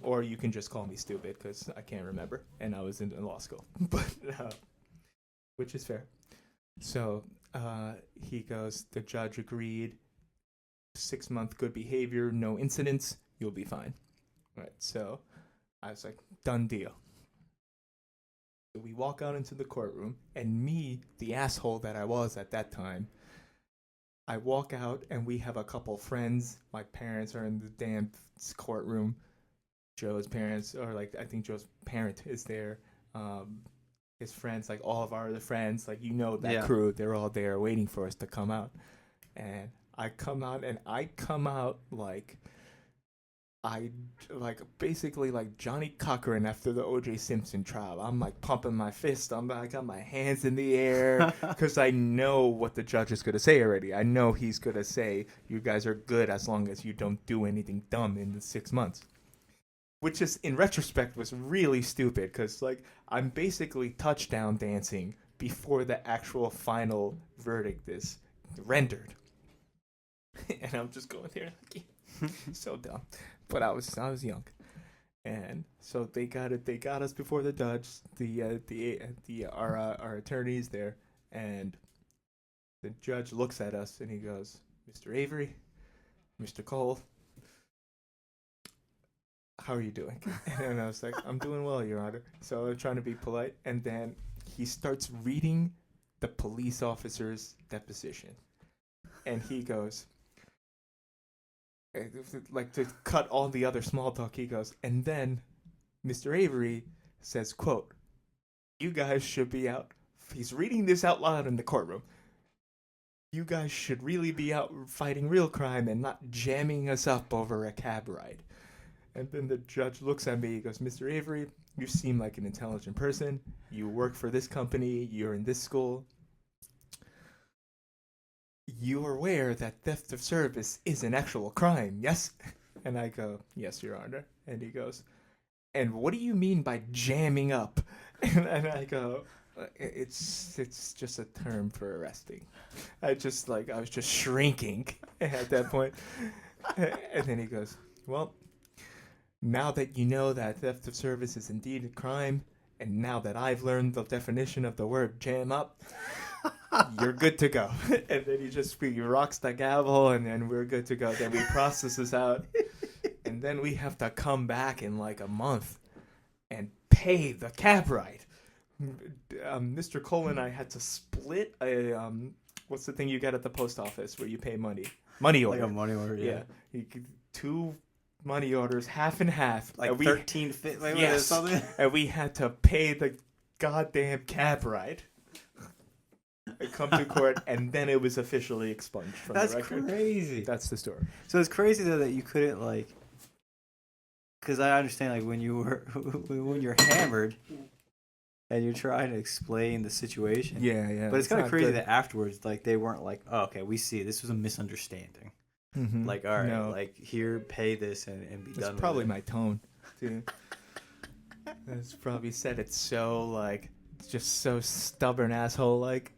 Or you can just call me stupid because I can't remember. And I was in law school. But which is fair. So he goes, the judge agreed. 6 month good behavior, no incidents, you'll be fine. All right, so I was like, done deal. So we walk out into the courtroom, and me, the asshole that I was at that time, I walk out, and we have a couple friends. My parents are in the damn courtroom. Joe's parents, or like I think Joe's parent is there. His friends, like all of our other friends, like that crew, they're all there waiting for us to come out. And I come out like basically like Johnny Cochran after the O.J. Simpson trial. I'm like pumping my fist. I got my hands in the air because I know what the judge is going to say already. I know he's going to say, you guys are good as long as you don't do anything dumb in the 6 months. Which is, in retrospect, was really stupid because like I'm basically touchdown dancing before the actual final verdict is rendered. And I'm just going there like, so dumb. But I was young, and so they got us before the judge, our attorneys there, and the judge looks at us and he goes, Mr. Avery, Mr. Cole, how are you doing? And I was like, I'm doing well, Your Honor. So I'm trying to be polite, and then he starts reading the police officer's deposition, and he goes, like to cut all the other small talk, he goes, and then Mr. Avery says, quote, you guys should be out. He's reading this out loud in the courtroom. You guys should really be out fighting real crime and not jamming us up over a cab ride. And then the judge looks at me, he goes, Mr. Avery, you seem like an intelligent person. You work for this company. You're in this school. You're aware that theft of service is an actual crime, yes? And I go, yes, Your Honor. And he goes, and what do you mean by jamming up? And I go, it's just a term for arresting. I was just shrinking at that point. And then he goes, well, now that you know that theft of service is indeed a crime, and now that I've learned the definition of the word jam up, you're good to go. And then he rocks the gavel, and then we're good to go. Then we process this out, and then we have to come back in like a month and pay the cab ride. Mr. Cole and I had to split a what's the thing you get at the post office where you pay money order. Like a money order, yeah. You could, 2 money orders, half and half. Like 13 fit, like yes. something. And we had to pay the goddamn cab ride. I come to court, and then it was officially expunged from the record. That's crazy. That's the story. So it's crazy though that you couldn't like, because I understand like when you're hammered and you're trying to explain the situation. Yeah. But it's kind of crazy that afterwards, like they weren't like, oh, okay, we see this was a misunderstanding. Mm-hmm. Like, all right, like here, pay this and be done. That's probably my tone, dude. That's probably said it so like just so stubborn asshole like.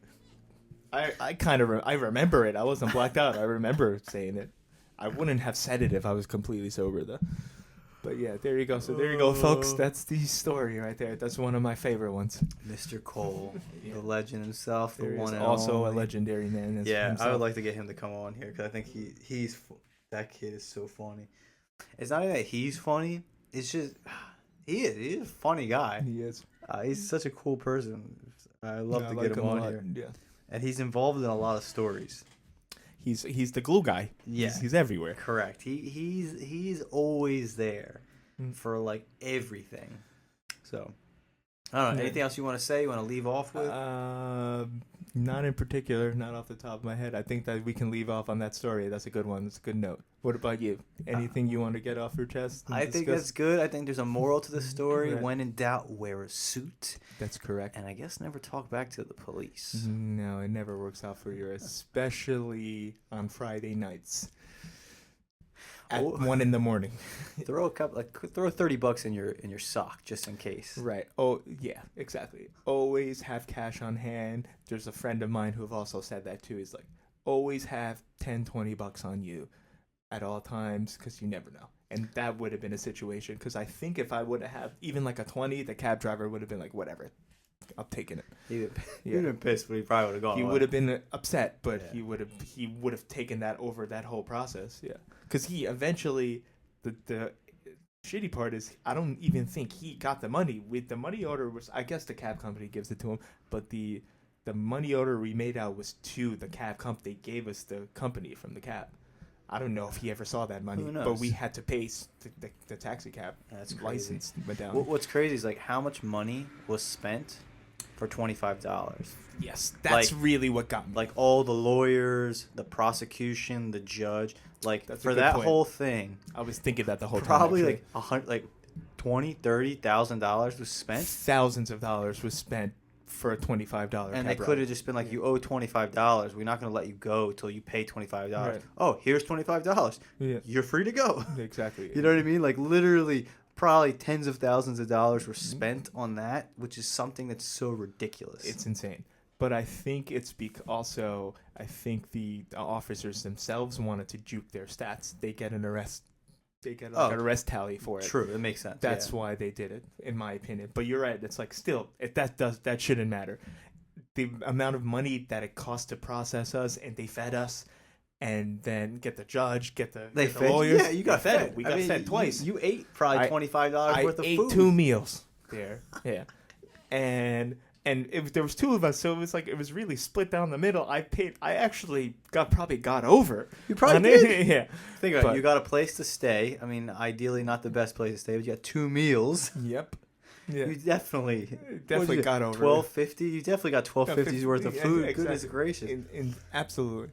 I kind of I remember it. I wasn't blacked out. I remember saying it. I wouldn't have said it if I was completely sober though. But yeah, there you go. So there you go, folks. That's the story right there. That's one of my favorite ones. Mr. Cole, the legend himself, the one and also only. a legendary man. Yeah, himself. I would like to get him to come on here because I think he's that kid is so funny. It's not even that he's funny. It's just he's a funny guy. He is. He's such a cool person. I love to get him on here. Yeah. And he's involved in a lot of stories. He's the glue guy. Yeah, he's everywhere. Correct. He's always there for like everything. So I don't know. Anything else you want to say? You want to leave off with? Not in particular. Not off the top of my head. I think that we can leave off on that story. That's a good one. That's a good note. What about you? Anything you want to get off your chest? I think that's good. I think there's a moral to the story. Right. When in doubt, wear a suit. That's correct. And I guess never talk back to the police. No, it never works out for you, especially on Friday nights. At 1 a.m. Throw $30 in your sock just in case. Right. Oh yeah, exactly. Always have cash on hand. There's a friend of mine who have also said that too. He's like, always have $10-20 on you at all times because you never know. And that would have been a situation because I think if I would have even like a 20, the cab driver would have been like, whatever, I'm taking it. He'd have been pissed, but he probably would have gone. He would have been upset, but he would have taken that over that whole process. Yeah, because he eventually the shitty part is I don't even think he got the money. With the money order was I guess the cab company gives it to him, but the money order we made out was to the cab company. They gave us the company from the cab. I don't know if he ever saw that money, but we had to pay the taxi cab. That's crazy. License went down. What's crazy is like how much money was spent for $25. Yes, that's really what got me. Like all the lawyers, the prosecution, the judge, like that's for that whole thing. I was thinking that the whole time. Probably like $20,000-$30,000 was spent. Thousands of dollars was spent for a $25 and they could have just been like, you owe $25. We're not going to let you go till you pay $25. Right. Oh, here's $25. Yeah. You're free to go. Exactly. You know what I mean? Like literally probably tens of thousands of dollars were spent on that, which is something that's so ridiculous. It's insane. But I think it's also I think the officers themselves wanted to juke their stats. They get an arrest. They get an arrest tally for it. True, it makes sense. That's why they did it, in my opinion. But you're right. It's like still, that shouldn't matter. The amount of money that it cost to process us, and they fed us, and then get the judge, get the lawyers. Yeah, you got fed. We got fed twice. You ate probably $25 worth of food. I ate 2 meals there. Yeah, and if there was 2 of us, so it was really split down the middle. I actually got over. You probably did. Yeah. Think about it. You got a place to stay. I mean, ideally not the best place to stay, but you got 2 meals. Yep. Yeah. You definitely got over $12.50. You definitely got $12.50's worth of food. Exactly. Goodness gracious. Absolutely.